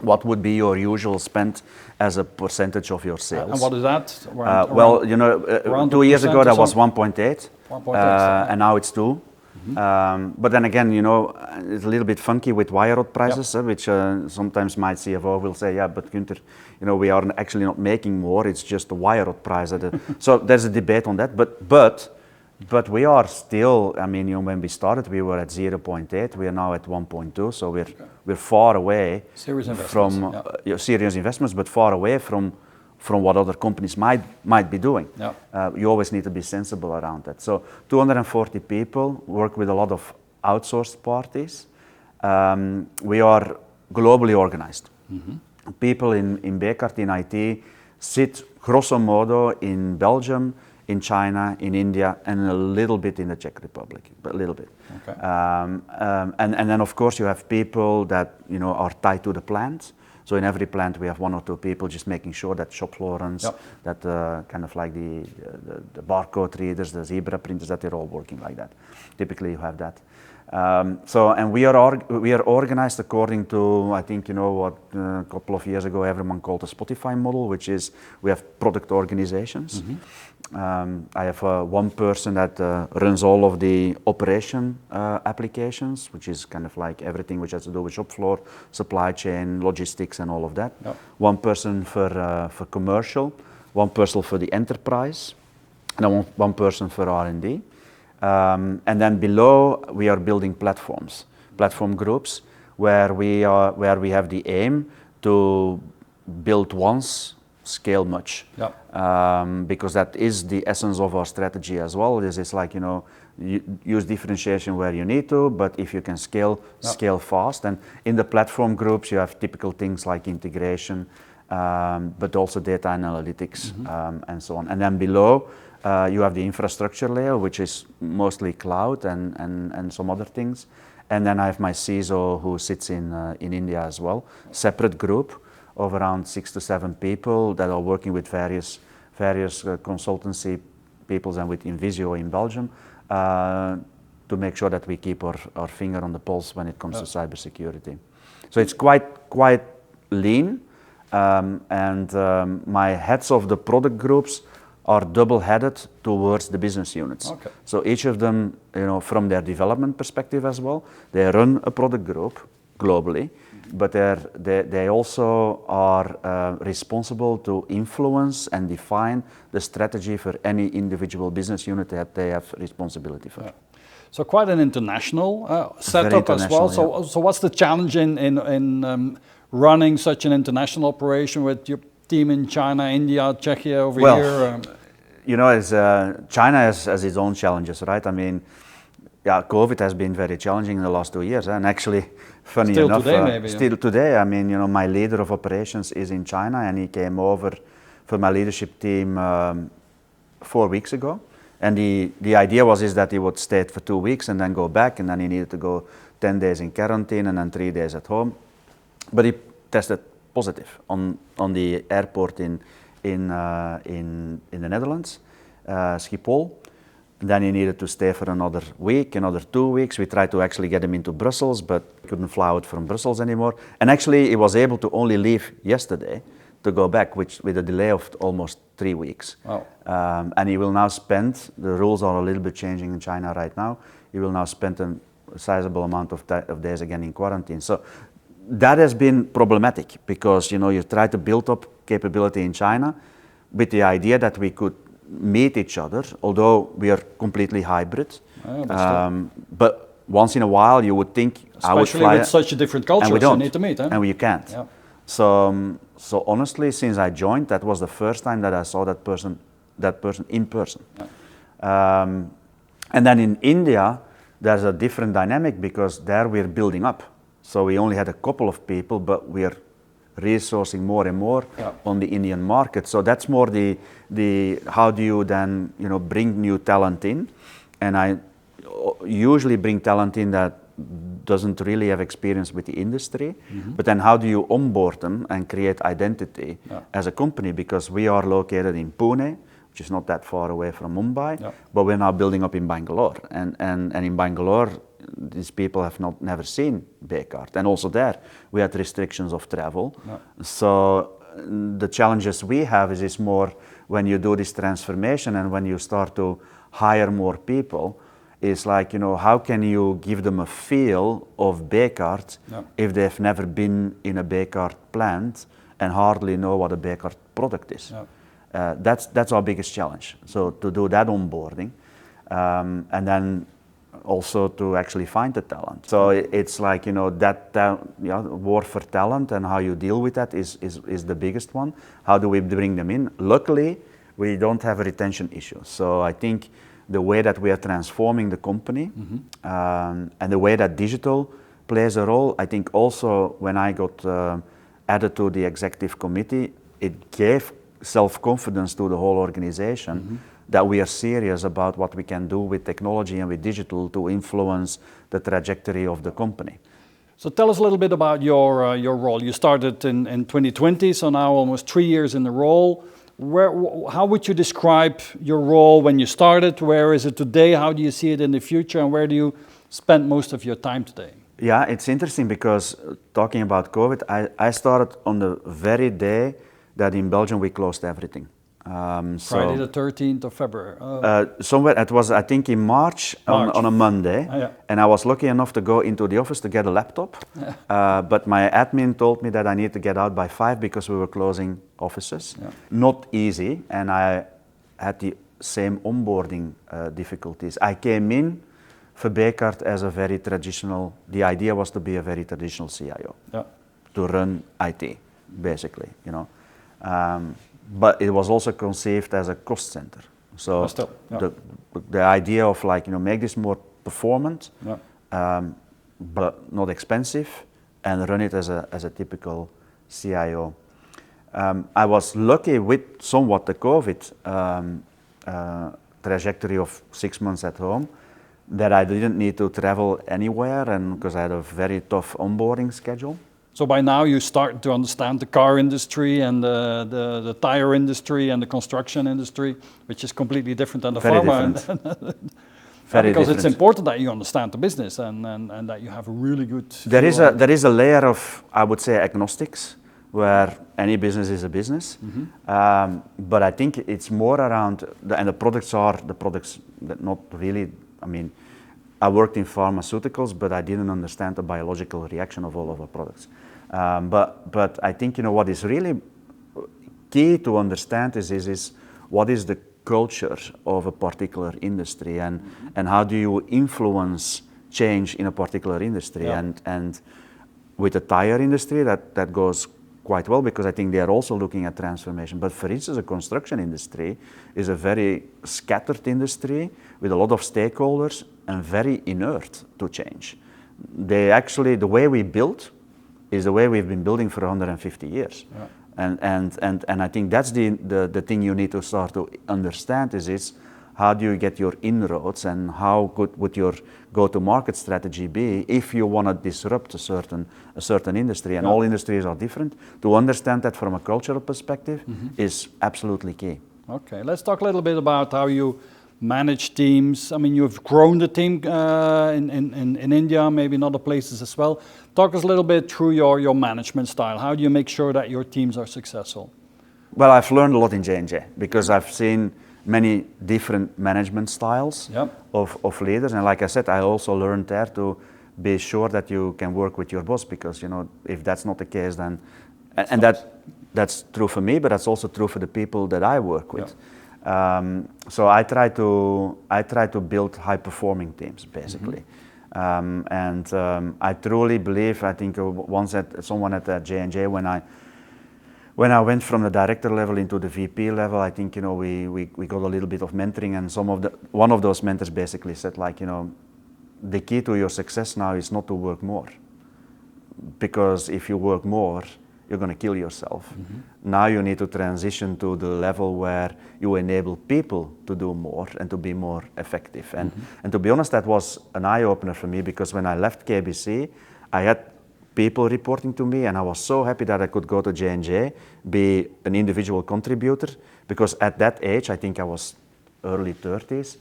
what would be your usual spend as a percentage of your sales. And what is that? Around 2 years ago that was 1.8, and now it's 2. But then again, it's a little bit funky with wire rod prices, which sometimes my CFO will say, yeah, but Gunter, we are actually not making more, it's just the wire rod price. So there's a debate on that, but we are still, I mean, when we started, we were at 0.8, we are now at 1.2, so we're far away from serious investments, but far away from what other companies might be doing. You always need to be sensible around that. So 240 people, work with a lot of outsourced parties. We are globally organized. People in Bekaert, in IT, sit grosso modo in Belgium, in China, in India, and a little bit in the Czech Republic, but a little bit. Okay. And then of course you have people that are tied to the plant. So in every plant we have 1 or 2 people just making sure that shop floor runs, that kind of like the barcode readers, the zebra printers, that they're all working like that. Typically you have that. And we are organized according to, I think what a couple of years ago everyone called the Spotify model, which is we have product organizations. I have one person that runs all of the operation applications, which is kind of like everything which has to do with shop floor, supply chain, logistics, and all of that. One person for commercial, one person for the enterprise, and then one person for R&D. And then below we are building platform groups, where we have the aim to build once, scale much. Because that is the essence of our strategy as well. This is like, you use differentiation where you need to, but if you can scale fast. And in the platform groups you have typical things like integration, but also data analytics, and so on. And then below you have the infrastructure layer, which is mostly cloud and some other things. And then I have my CISO who sits in India as well, separate group of around 6 to 7 people that are working with various consultancy peoples and with Invisio in Belgium to make sure that we keep our finger on the pulse when it comes to cybersecurity. So it's quite lean, and my heads of the product groups are double-headed towards the business units. So each of them, from their development perspective as well, they run a product group globally, but they also are responsible to influence and define the strategy for any individual business unit that they have responsibility for. So quite an international setup as well. So what's the challenge in running such an international operation with your team in China, India, Czechia over here? China has its own challenges, right? I mean, COVID has been very challenging in the last 2 years, and actually, funny still enough, today maybe, still today. I mean, my leader of operations is in China, and he came over for my leadership team 4 weeks ago. And the idea is that he would stay for 2 weeks and then go back, and then he needed to go 10 days in quarantine and then 3 days at home. But he tested positive on the airport in the Netherlands, Schiphol. Then he needed to stay for another week, another 2 weeks. We tried to actually get him into Brussels, but couldn't fly out from Brussels anymore. And actually, he was able to only leave yesterday to go back, which with a delay of almost 3 weeks. Wow. And he will now spend, the rules are a little bit changing in China right now, he will now spend a sizable amount of days again in quarantine. So that has been problematic because, you know, you try to build up capability in China with the idea that we could meet each other, although we are completely hybrid. But once in a while you would think, especially I would fly, with such a different culture, and we don't, you need to meet, and you can't. Yeah. So honestly, since I joined, that was the first time that I saw that person in person. Yeah. And then in India, there's a different dynamic because there we're building up. So we only had a couple of people, but we're resourcing more and more on the Indian market. So that's more the how do you then, you know, bring new talent in, and I usually bring talent in that doesn't really have experience with the industry, but then how do you onboard them and create identity as a company, because we are located in Pune, which is not that far away from Mumbai, but we're now building up in Bangalore, and in Bangalore these people have never seen Bekaert, and also there we had restrictions of travel. So the challenges we have is more when you do this transformation and when you start to hire more people, is like, you know, how can you give them a feel of Bekaert if they've never been in a Bekaert plant and hardly know what a Bekaert product is. That's our biggest challenge. So to do that onboarding, and then also to actually find the talent. So it's like, you know, that war for talent and how you deal with that is the biggest one. How do we bring them in? Luckily, we don't have a retention issue. So I think the way that we are transforming the company and the way that digital plays a role, I think also when I got added to the executive committee, it gave self-confidence to the whole organization that we are serious about what we can do with technology and with digital to influence the trajectory of the company. So tell us a little bit about your role. You started in 2020, so now almost 3 years in the role. How would you describe your role when you started? Where is it today? How do you see it in the future? And where do you spend most of your time today? Yeah, it's interesting because talking about COVID, I started on the very day that in Belgium we closed everything. Friday the 13th of February. Somewhere, it was I think in March. On a Monday, and I was lucky enough to go into the office to get a laptop, but my admin told me that I need to get out by 5 because we were closing offices. Not easy, and I had the same onboarding difficulties. I came in for Bekaert as a very traditional, the idea was to be a very traditional CIO, to run IT, basically, you know. But it was also conceived as a cost center. So the idea of, like, you know, make this more performant, but not expensive, and run it as a typical CIO. I was lucky with somewhat the COVID trajectory of 6 months at home, that I didn't need to travel anywhere, and because I had a very tough onboarding schedule. So by now you start to understand the car industry and the tire industry and the construction industry, which is completely different than the pharma. Because it's important that you understand the business and that you have a really good... There is a layer of, I would say, agnostics, where any business is a business. But I think it's more around, and the products that not really, I mean, I worked in pharmaceuticals, but I didn't understand the biological reaction of all of our products. But I think, you know, what is really key to understand is what is the culture of a particular industry, and how do you influence change in a particular industry. And with the tire industry, that goes quite well, because I think they are also looking at transformation. But for instance, the construction industry is a very scattered industry with a lot of stakeholders and very inert to change. They actually, the way we build is the way we've been building for 150 years. And I think that's the thing you need to start to understand is how do you get your inroads, and how good would your go-to-market strategy be if you want to disrupt a certain industry, and all industries are different. To understand that from a cultural perspective is absolutely key. Okay, let's talk a little bit about how you manage teams. I mean, you've grown the team in India, maybe in other places as well. Talk us a little bit through your management style. How do you make sure that your teams are successful? Well, I've learned a lot in J&J because I've seen many different management styles of leaders. And like I said, I also learned there to be sure that you can work with your boss, because, you know, if that's not the case, then, and that's true for me, but that's also true for the people that I work with. So I try to build high-performing teams, basically. I truly believe, I think once someone at J&J, when I went from the director level into the VP level, I think, you know, we got a little bit of mentoring, and one of those mentors basically said, like, you know, the key to your success now is not to work more, because if you work more, you're going to kill yourself. Now you need to transition to the level where you enable people to do more and to be more effective. And to be honest, that was an eye-opener for me, because when I left KBC, I had people reporting to me, and I was so happy that I could go to J&J, be an individual contributor, because at that age, I think I was early 30s,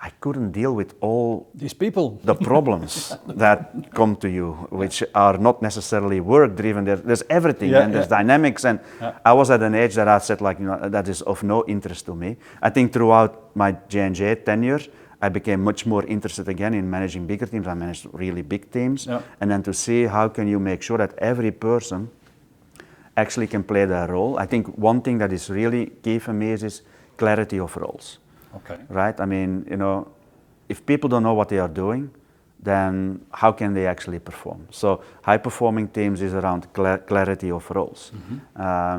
I couldn't deal with all these people, the problems that come to you, which are not necessarily work-driven. There's everything, and there's dynamics. And I was at an age that I said, like, you know, that is of no interest to me. I think throughout my J&J tenure, I became much more interested again in managing bigger teams. I managed really big teams, and then to see how can you make sure that every person actually can play their role. I think one thing that is really key for me is clarity of roles. Right? I mean, you know, if people don't know what they are doing, then how can they actually perform? So high-performing teams is around clarity of roles.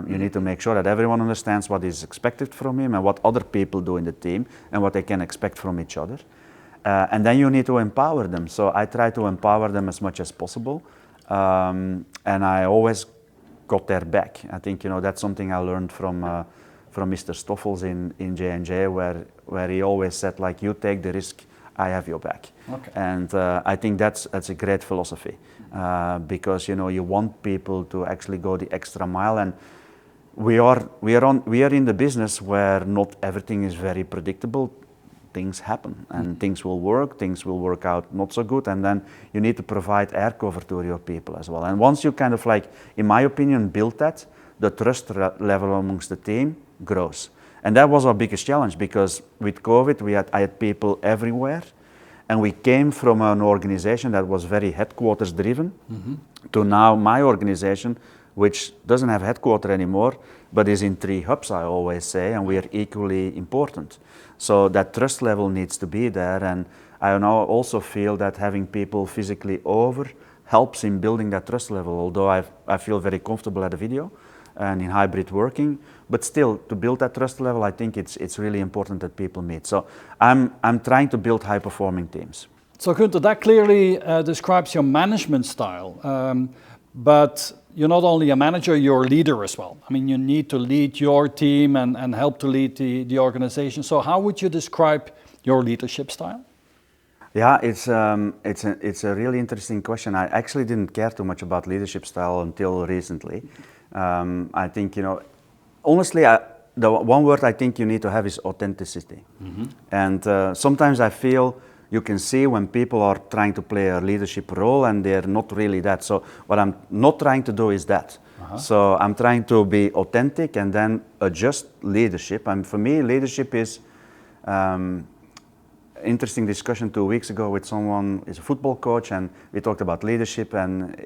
You need to make sure that everyone understands what is expected from him and what other people do in the team and what they can expect from each other. And then you need to empower them. So I try to empower them as much as possible. And I always got their back. I think, you know, that's something I learned from Mr. Stoffels in J&J, where he always said, like, you take the risk, I have your back. And I think that's a great philosophy, because, you know, you want people to actually go the extra mile. And we are in the business where not everything is very predictable. Things happen, and things will work out not so good, and then you need to provide air cover to your people as well. And once you kind of, like, in my opinion, build that, the trust level amongst the team grows. And that was our biggest challenge, because with COVID, I had people everywhere, and we came from an organization that was very headquarters driven to now my organization, which doesn't have headquarters anymore, but is in 3 hubs, I always say, and we are equally important. So that trust level needs to be there, and I now also feel that having people physically over helps in building that trust level, although I feel very comfortable at a video and in hybrid working, but still, to build that trust level, I think it's really important that people meet. So I'm trying to build high-performing teams. So Gunter, that clearly describes your management style, but you're not only a manager, you're a leader as well. I mean, you need to lead your team and help to lead the organization. So how would you describe your leadership style? Yeah, it's a really interesting question. I actually didn't care too much about leadership style until recently. I think, you know, honestly, the one word I think you need to have is authenticity. And sometimes I feel you can see when people are trying to play a leadership role and they're not really that. So what I'm not trying to do is that. So I'm trying to be authentic and then adjust leadership. And for me, leadership is interesting discussion 2 weeks ago with someone, is a football coach, and we talked about leadership, and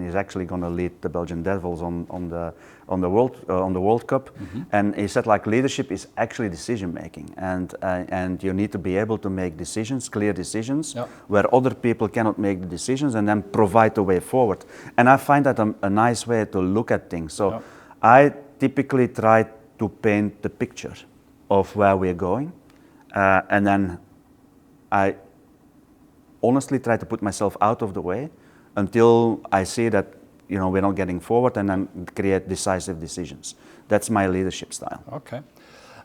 he's actually going to lead the Belgian Devils on the World Cup. And he said, like, leadership is actually decision making, and you need to be able to make decisions, clear decisions, where other people cannot make the decisions, and then provide the way forward. And I find that a nice way to look at things. So I typically try to paint the picture of where we're going, and then I honestly try to put myself out of the way until I see that, you know, we're not getting forward, and then create decisive decisions. That's my leadership style. Okay.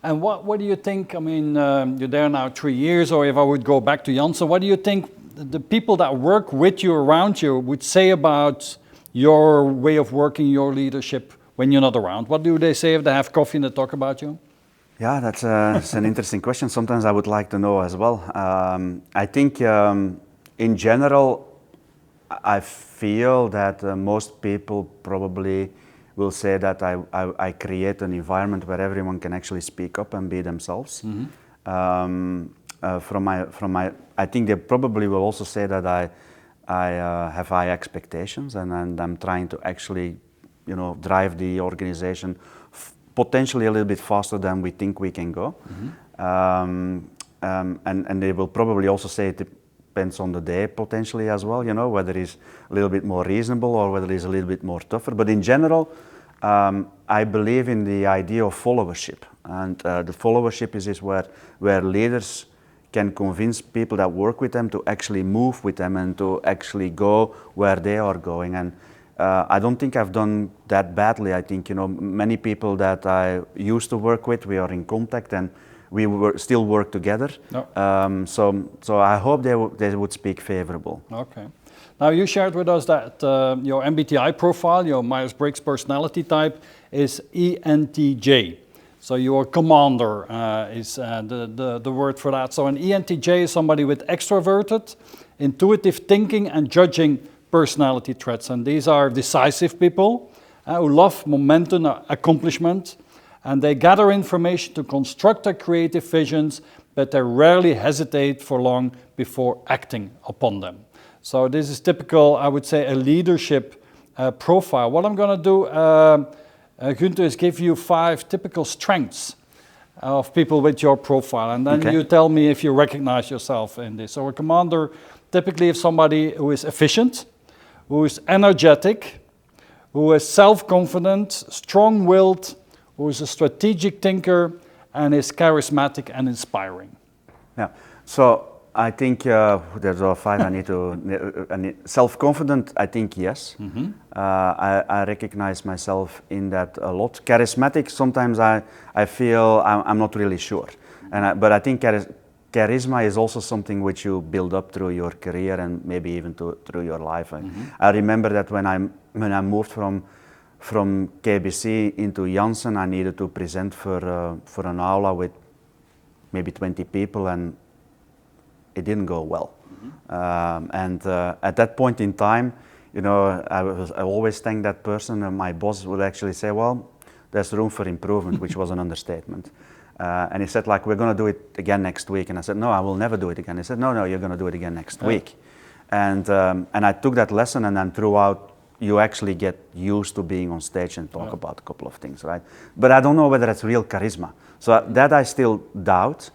And what do you think, I mean, you're there now 3 years, or if I would go back to Janssen, what do you think the people that work with you, around you, would say about your way of working, your leadership when you're not around? What do they say if they have coffee and they talk about you? Yeah, that's an interesting question. Sometimes I would like to know as well. I think in general, I feel that most people probably will say that I create an environment where everyone can actually speak up and be themselves. I think they probably will also say that I have high expectations and I'm trying to actually, drive the organization potentially a little bit faster than we think we can go. And they will probably also say it depends on the day potentially as well, whether it's a little bit more reasonable or whether it's a little bit more tougher. But in general, I believe in the idea of followership. And the followership is where leaders can convince people that work with them to actually move with them and to actually go where they are going. And I don't think I've done that badly. I think, many people that I used to work with, we are in contact and we still work together. No. So I hope they would speak favorable. Okay. Now you shared with us that your MBTI profile, your Myers-Briggs personality type, is ENTJ. So your commander is the word for that. So an ENTJ is somebody with extroverted, intuitive thinking and judging personality traits. And these are decisive people who love momentum, accomplishment, and they gather information to construct their creative visions, but they rarely hesitate for long before acting upon them. So this is typical, I would say, a leadership profile. What I'm going to do, Gunter, is give you 5 typical strengths of people with your profile, and then you tell me if you recognize yourself in this. So a commander typically is somebody who is efficient, who is energetic, who is self-confident, strong-willed, who is a strategic thinker, and is charismatic and inspiring. Yeah, so I think there's 5 I need to... self-confident, I think yes. I recognize myself in that a lot. Charismatic, sometimes I feel I'm not really sure. But I think charisma is also something which you build up through your career and maybe even through your life. I remember that when I moved from KBC into Janssen, I needed to present for an aula with maybe 20 people, and it didn't go well. At that point in time, I always thank that person, and my boss would actually say, well, there's room for improvement, which was an understatement. And he said, we're going to do it again next week. And I said, no, I will never do it again. He said, no, you're going to do it again next week. And I took that lesson, and then throughout, you actually get used to being on stage and talk about a couple of things, right? But I don't know whether it's real charisma. So that I still doubt.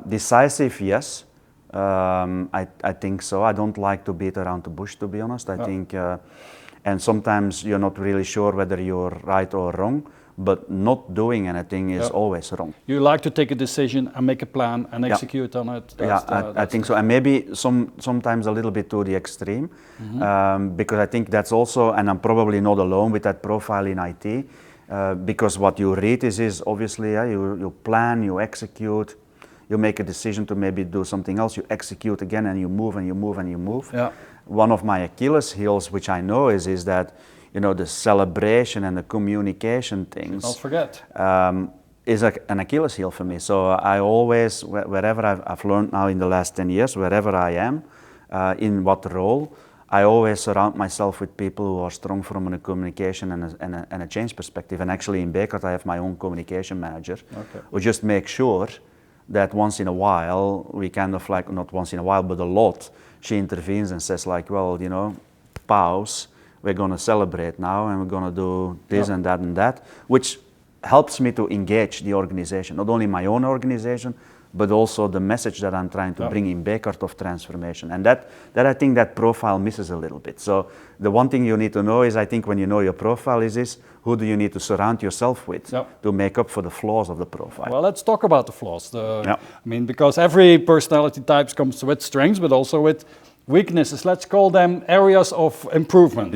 Decisive, yes. I think so. I don't like to beat around the bush, to be honest. I think, and sometimes you're not really sure whether you're right or wrong, but not doing anything is always wrong. You like to take a decision and make a plan and execute on it. I think so. And maybe sometimes a little bit to the extreme, because I think that's also, and I'm probably not alone with that profile in IT, because what you read is obviously you plan, you execute, you make a decision to maybe do something else, you execute again, and you move and you move and you move. One of my Achilles heels, which I know is that, the celebration and the communication things. Don't forget. Is an Achilles heel for me. So I always, wherever I've learned now in the last 10 years, wherever I am, in what role, I always surround myself with people who are strong from a communication and a change perspective. And actually in Bekaert, I have my own communication manager, who just makes sure that once in a while, we kind of not once in a while, but a lot, she intervenes and says well, pause, we're going to celebrate now and we're going to do this and that, which helps me to engage the organization, not only my own organization, but also the message that I'm trying to bring in Bekaert of transformation. And that I think that profile misses a little bit. So the one thing you need to know is, I think when you know your profile is who do you need to surround yourself with to make up for the flaws of the profile. Well, let's talk about the flaws. I mean, because every personality type comes with strengths, but also with weaknesses. Let's call them areas of improvement,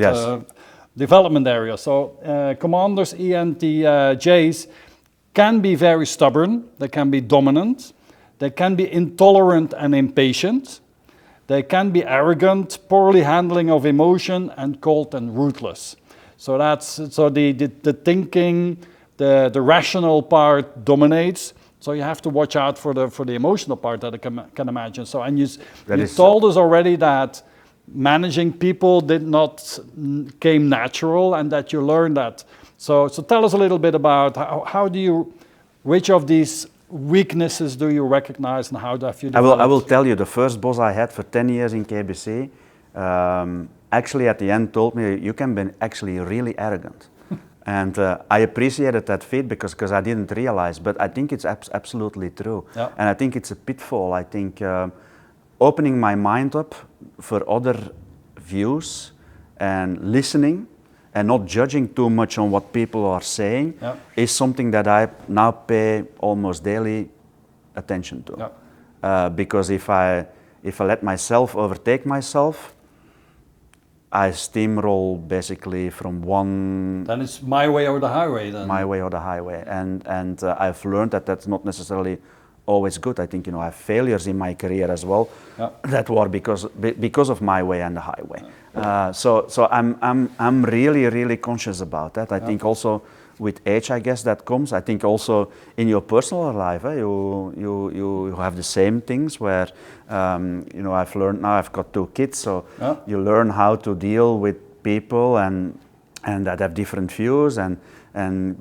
development areas. So commanders, ENTJs, can be very stubborn, they can be dominant, they can be intolerant and impatient, they can be arrogant, poorly handling of emotion, and cold and ruthless. So that's the thinking, the rational part dominates. So you have to watch out for the emotional part that I can imagine. So and you told us already that managing people did not came natural, and that you learned that. So tell us a little bit about how do you, which of these weaknesses do you recognize, and how have you developed? I will tell you, the first boss I had for 10 years in KBC, actually at the end told me, you can be actually really arrogant. And I appreciated that feedback because I didn't realize, but I think it's absolutely true. Yeah. And I think it's a pitfall. I think opening my mind up for other views and listening and not judging too much on what people are saying is something that I now pay almost daily attention to. Yeah. Because if I let myself overtake myself, I steamroll basically from one... Then it's my way or the highway then. My way or the highway. And I've learned that that's not necessarily always good. I think, I have failures in my career as well that were because of my way and the highway. So I'm really, really conscious about that. I think also with age, I guess that comes. I think also in your personal life, you have the same things where, I've learned now, I've got 2 kids, so you learn how to deal with people and that have different views and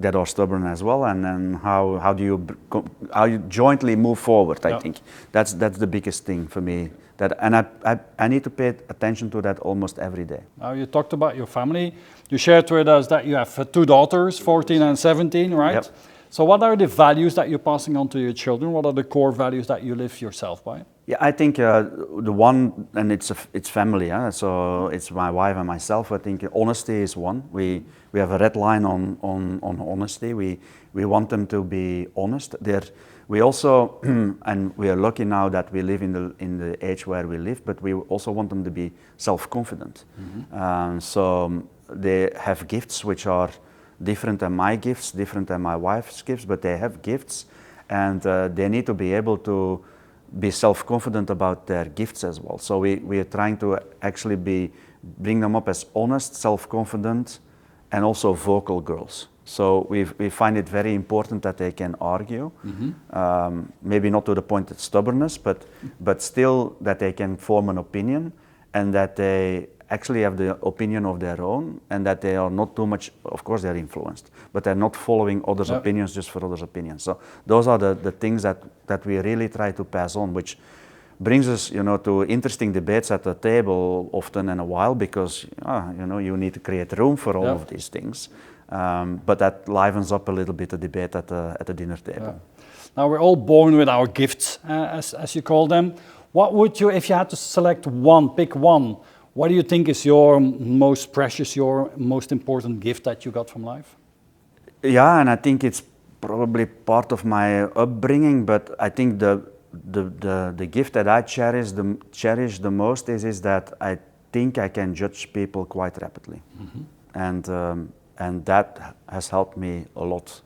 that are stubborn as well, and then how you jointly move forward. I think that's the biggest thing for me. And I need to pay attention to that almost every day. Now you talked about your family. You shared with us that you have 2 daughters, 14 and 17, right? Yep. So what are the values that you're passing on to your children? What are the core values that you live yourself by? Yeah, I think the one, and it's family. So it's my wife and myself. I think honesty is one. We have a red line on honesty. We want them to be honest. We also, and we are lucky now that we live in the age where we live, but we also want them to be self-confident. Mm-hmm. So they have gifts which are different than my gifts, different than my wife's gifts, but they have gifts, and they need to be able to be self-confident about their gifts as well. So we are trying to actually bring them up as honest, self-confident, and also vocal girls. So we find it very important that they can argue, maybe not to the point of stubbornness, but still that they can form an opinion, and that they actually have the opinion of their own, and that they are not too much, of course they're influenced, but they're not following others' opinions just for others' opinions. So those are the things that we really try to pass on, which brings us, to interesting debates at the table often in a while, because you need to create room for all of these things. But that livens up a little bit the debate at the dinner table. Yeah. Now we're all born with our gifts, as you call them. What would you, if you had to select one, pick one, what do you think is your most precious, your most important gift that you got from life? Yeah, and I think it's probably part of my upbringing, but I think the gift that I cherish the most is that I think I can judge people quite rapidly. Mm-hmm. And that has helped me a lot.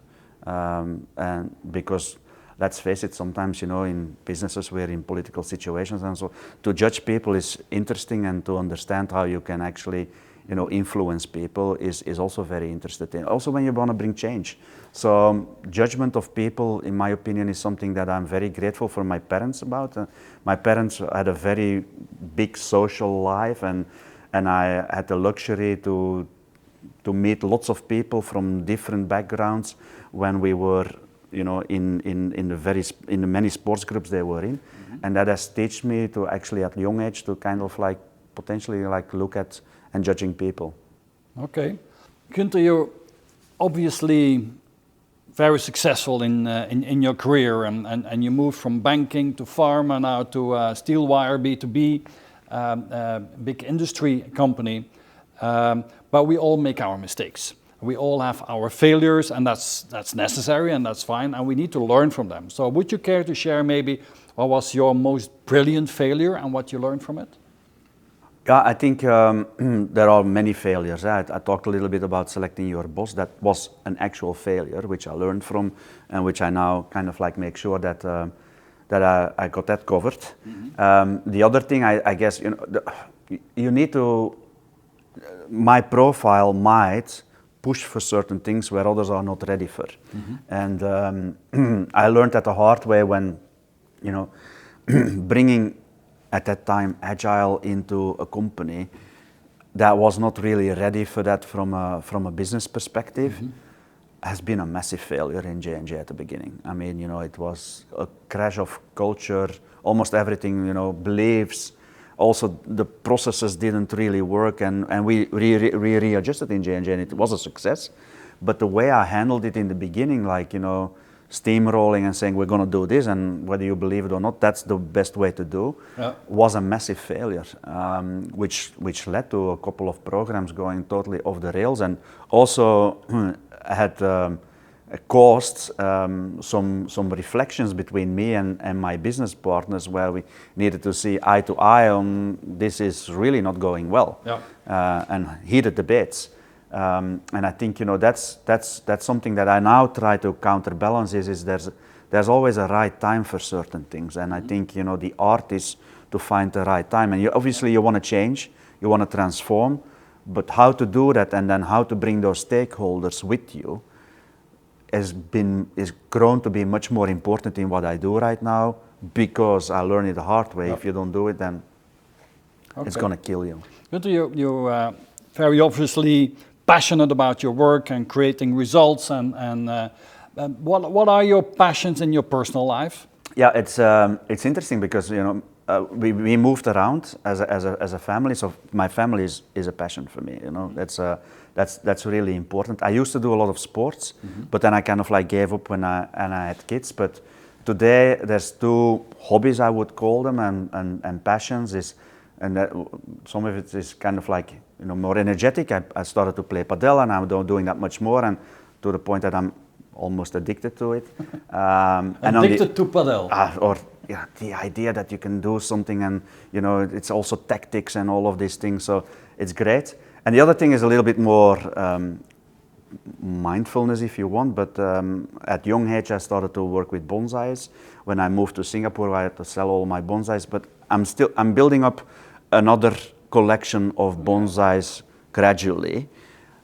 And because, let's face it, sometimes, in businesses, we're in political situations, and so to judge people is interesting, and to understand how you can actually, influence people is also very interesting. Also when you want to bring change. So judgment of people, in my opinion, is something that I'm very grateful for my parents about. My parents had a very big social life, and I had the luxury to meet lots of people from different backgrounds when we were, in the many sports groups they were in, and that has taught me to actually at a young age to kind of potentially look at and judging people. Okay, Gunter, you're obviously very successful in your career, and you moved from banking to pharma, now to steel wire, B2B, big industry company. But we all make our mistakes. We all have our failures, and that's necessary, and that's fine, and we need to learn from them. So would you care to share maybe what was your most brilliant failure and what you learned from it? Yeah, I think there are many failures. I talked a little bit about selecting your boss. That was an actual failure, which I learned from, and which I now kind of make sure that I got that covered. Mm-hmm. The other thing, I guess, you need to. My profile might push for certain things where others are not ready for. And I learned that the hard way when, you know, bringing at that time agile into a company that was not really ready for that from a business perspective has been a massive failure in J&J at the beginning. I mean, you know, it was a crash of culture, almost everything, you know, beliefs. Also, the processes didn't really work, and we readjusted in J&J, and it was a success. But the way I handled it in the beginning, like, you know, steamrolling and saying we're going to do this, and whether you believe it or not, that's the best way to do, was a massive failure, which led to a couple of programs going totally off the rails, and also had caused some reflections between me and my business partners, where we needed to see eye to eye on this is really not going well, and heated debates. And I think, you know, that's something that I now try to counterbalance is there's always a right time for certain things, and I think, you know, the art is to find the right time, and obviously you want to change, you want to transform, but how to do that and then how to bring those stakeholders with you is grown to be much more important in what I do right now, because I learned it the hard way. If you don't do it, then it's going to kill you. Gunter, you're very obviously passionate about your work and creating results, and what are your passions in your personal life? Yeah, it's interesting because, you know, we moved around as a family, so my family is a passion for me. You know, that's really important. I used to do a lot of sports, but then I kind of like gave up when I had kids. But today there's two hobbies, I would call them, and passions and that, some of it is kind of like, you know, more energetic. I started to play padel, and I'm doing that much more, and to the point that I'm almost addicted to it. Addicted to padel? Yeah, the idea that you can do something, and, you know, it's also tactics and all of these things, so it's great. And the other thing is a little bit more mindfulness, if you want, but at young age I started to work with bonsais. When I moved to Singapore, I had to sell all my bonsais, but I'm building up another collection of bonsais gradually,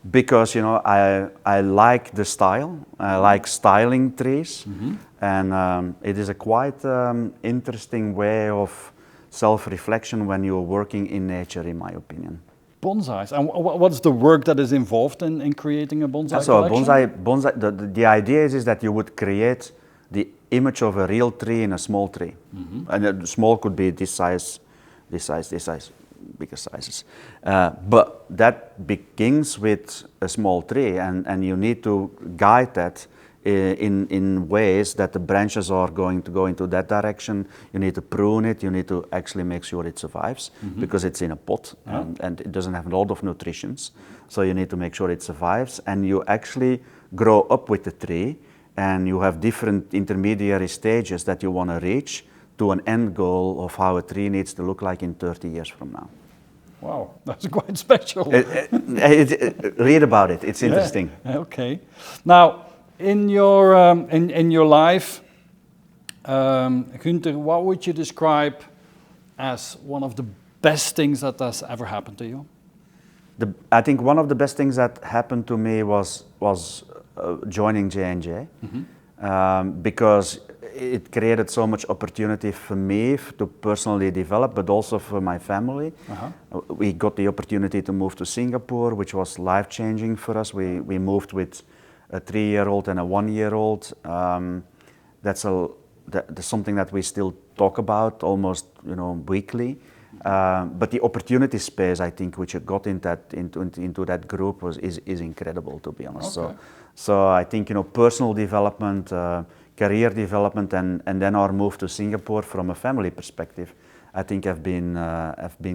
because, you know, I like the style, I like styling trees, and it is a quite interesting way of self-reflection when you're working in nature, in my opinion. Bonsais, and what's the work that is involved in creating a bonsai collection? Bonsai, the idea is that you would create the image of a real tree in a small tree, and the small could be this size, bigger sizes. But that begins with a small tree, and you need to guide that in ways that the branches are going to go into that direction. You need to prune it, you need to actually make sure it survives, because it's in a pot, and it doesn't have a lot of nutrition. So you need to make sure it survives, and you actually grow up with the tree, and you have different intermediary stages that you want to reach to an end goal of how a tree needs to look like in 30 years from now. Wow, that's quite special. Read about it, it's interesting. Yeah. Okay. Now, in your life, Gunter, what would you describe as one of the best things that has ever happened to you? I think one of the best things that happened to me was joining J&J, because it created so much opportunity for me to personally develop, but also for my family. We got the opportunity to move to Singapore, which was life-changing for us. We moved with a 3-year-old and a 1-year-old. That's something that we still talk about almost, you know, weekly. But the opportunity space, I think, which you got into that group is incredible, to be honest. Okay. So I think, you know, personal development, career development, and then our move to Singapore from a family perspective, I think have been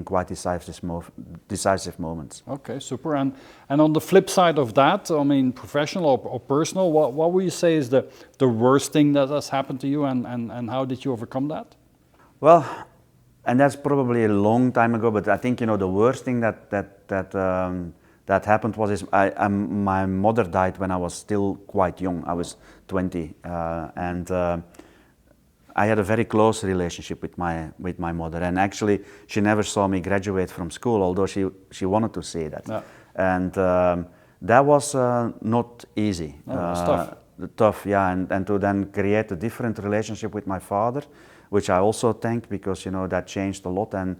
quite decisive moments. Okay, super. And on the flip side of that, I mean, professional or personal, what would you say is the worst thing that has happened to you, and how did you overcome that? Well, and that's probably a long time ago, but I think, you know, the worst thing that happened was my mother died when I was still quite young. I was 20, and I had a very close relationship with my mother, and actually she never saw me graduate from school, although she wanted to see that. Yeah. And that was not easy. Oh, that's tough. Tough, yeah, and to then create a different relationship with my father, which I also thank, because that changed a lot. And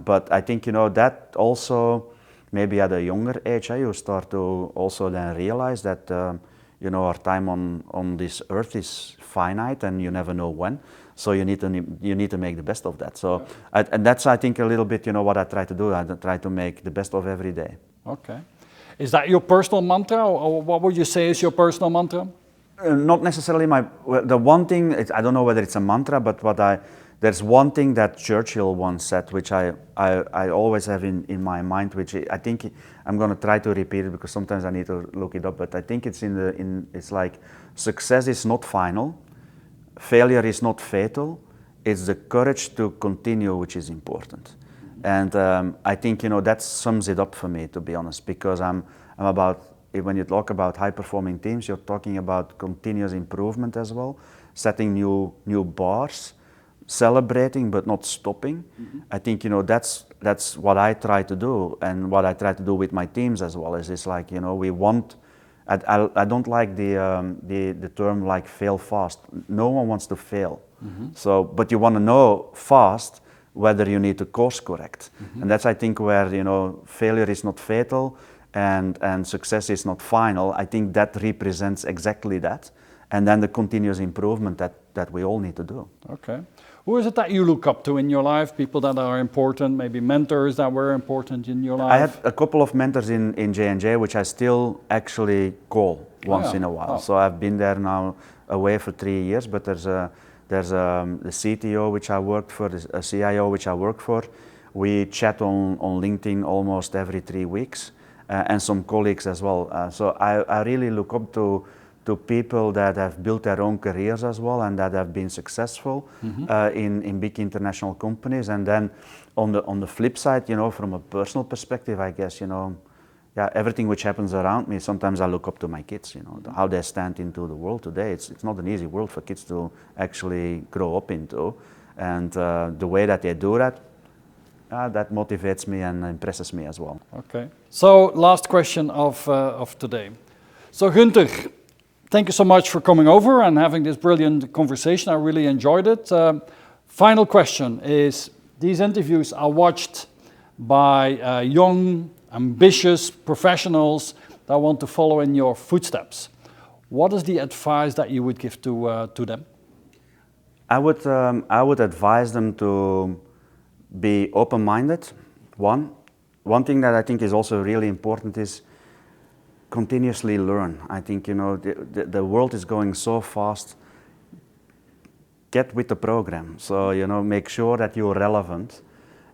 but I think that also maybe at a younger age, you start to also then realize that our time on this earth is finite, and you never know when. So you need to make the best of that. So and that's, I think, a little bit what I try to do. I try to make the best of every day. Okay. Is that your personal mantra, or what would you say is your personal mantra? Not necessarily the one thing, I don't know whether it's a mantra, but there's one thing that Churchill once said, which I always have in my mind, which I think I'm going to try to repeat it, because sometimes I need to look it up, but I think it's it's like, success is not final, failure is not fatal, it's the courage to continue which is important. And I think that sums it up for me, to be honest, because I'm about, when you talk about high-performing teams, you're talking about continuous improvement as well, setting new bars, celebrating but not stopping. Mm-hmm. I think that's what I try to do, and what I try to do with my teams as well. Is it's like we want. I don't like the term like fail fast. No one wants to fail. Mm-hmm. So, but you want to know fast whether you need to course correct. Mm-hmm. And that's, I think, where failure is not fatal and success is not final. I think that represents exactly that, and then the continuous improvement that we all need to do. Okay. Who is it that you look up to in your life? People that are important, maybe mentors that were important in your life? I had a couple of mentors in J&J, which I still actually call once in a while. Oh. So I've been there now away for 3 years, but there's the CTO which I worked for, a CIO which I work for. We chat on LinkedIn almost every 3 weeks, and some colleagues as well. So I really look up to people that have built their own careers as well, and that have been successful in big international companies. And then on the flip side, from a personal perspective, I guess, everything which happens around me, sometimes I look up to my kids, how they stand into the world today. It's not an easy world for kids to actually grow up into. And the way that they do that, that motivates me and impresses me as well. Okay. So last question of today. So Gunter, thank you so much for coming over and having this brilliant conversation. I really enjoyed it. Final question is, these interviews are watched by young, ambitious professionals that want to follow in your footsteps. What is the advice that you would give to them? I would advise them to be open-minded. One thing that I think is also really important is continuously learn. I think the world is going so fast. Get with the program. So make sure that you're relevant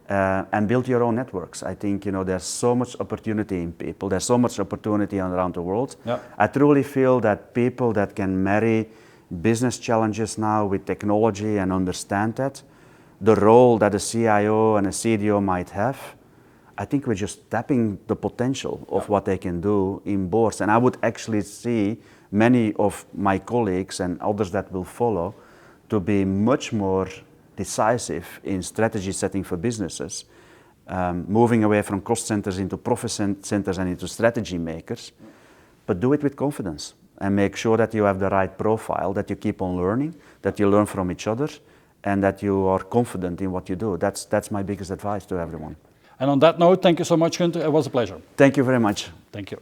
and build your own networks. I think there's so much opportunity in people. There's so much opportunity around the world. Yep. I truly feel that people that can marry business challenges now with technology and understand that, the role that a CIO and a CDIO might have, I think we're just tapping the potential of what they can do in boards. And I would actually see many of my colleagues and others that will follow to be much more decisive in strategy setting for businesses, moving away from cost centers into profit centers and into strategy makers, but do it with confidence and make sure that you have the right profile, that you keep on learning, that you learn from each other, and that you are confident in what you do. That's my biggest advice to everyone. And on that note, thank you so much, Gunter. It was a pleasure. Thank you very much. Thank you.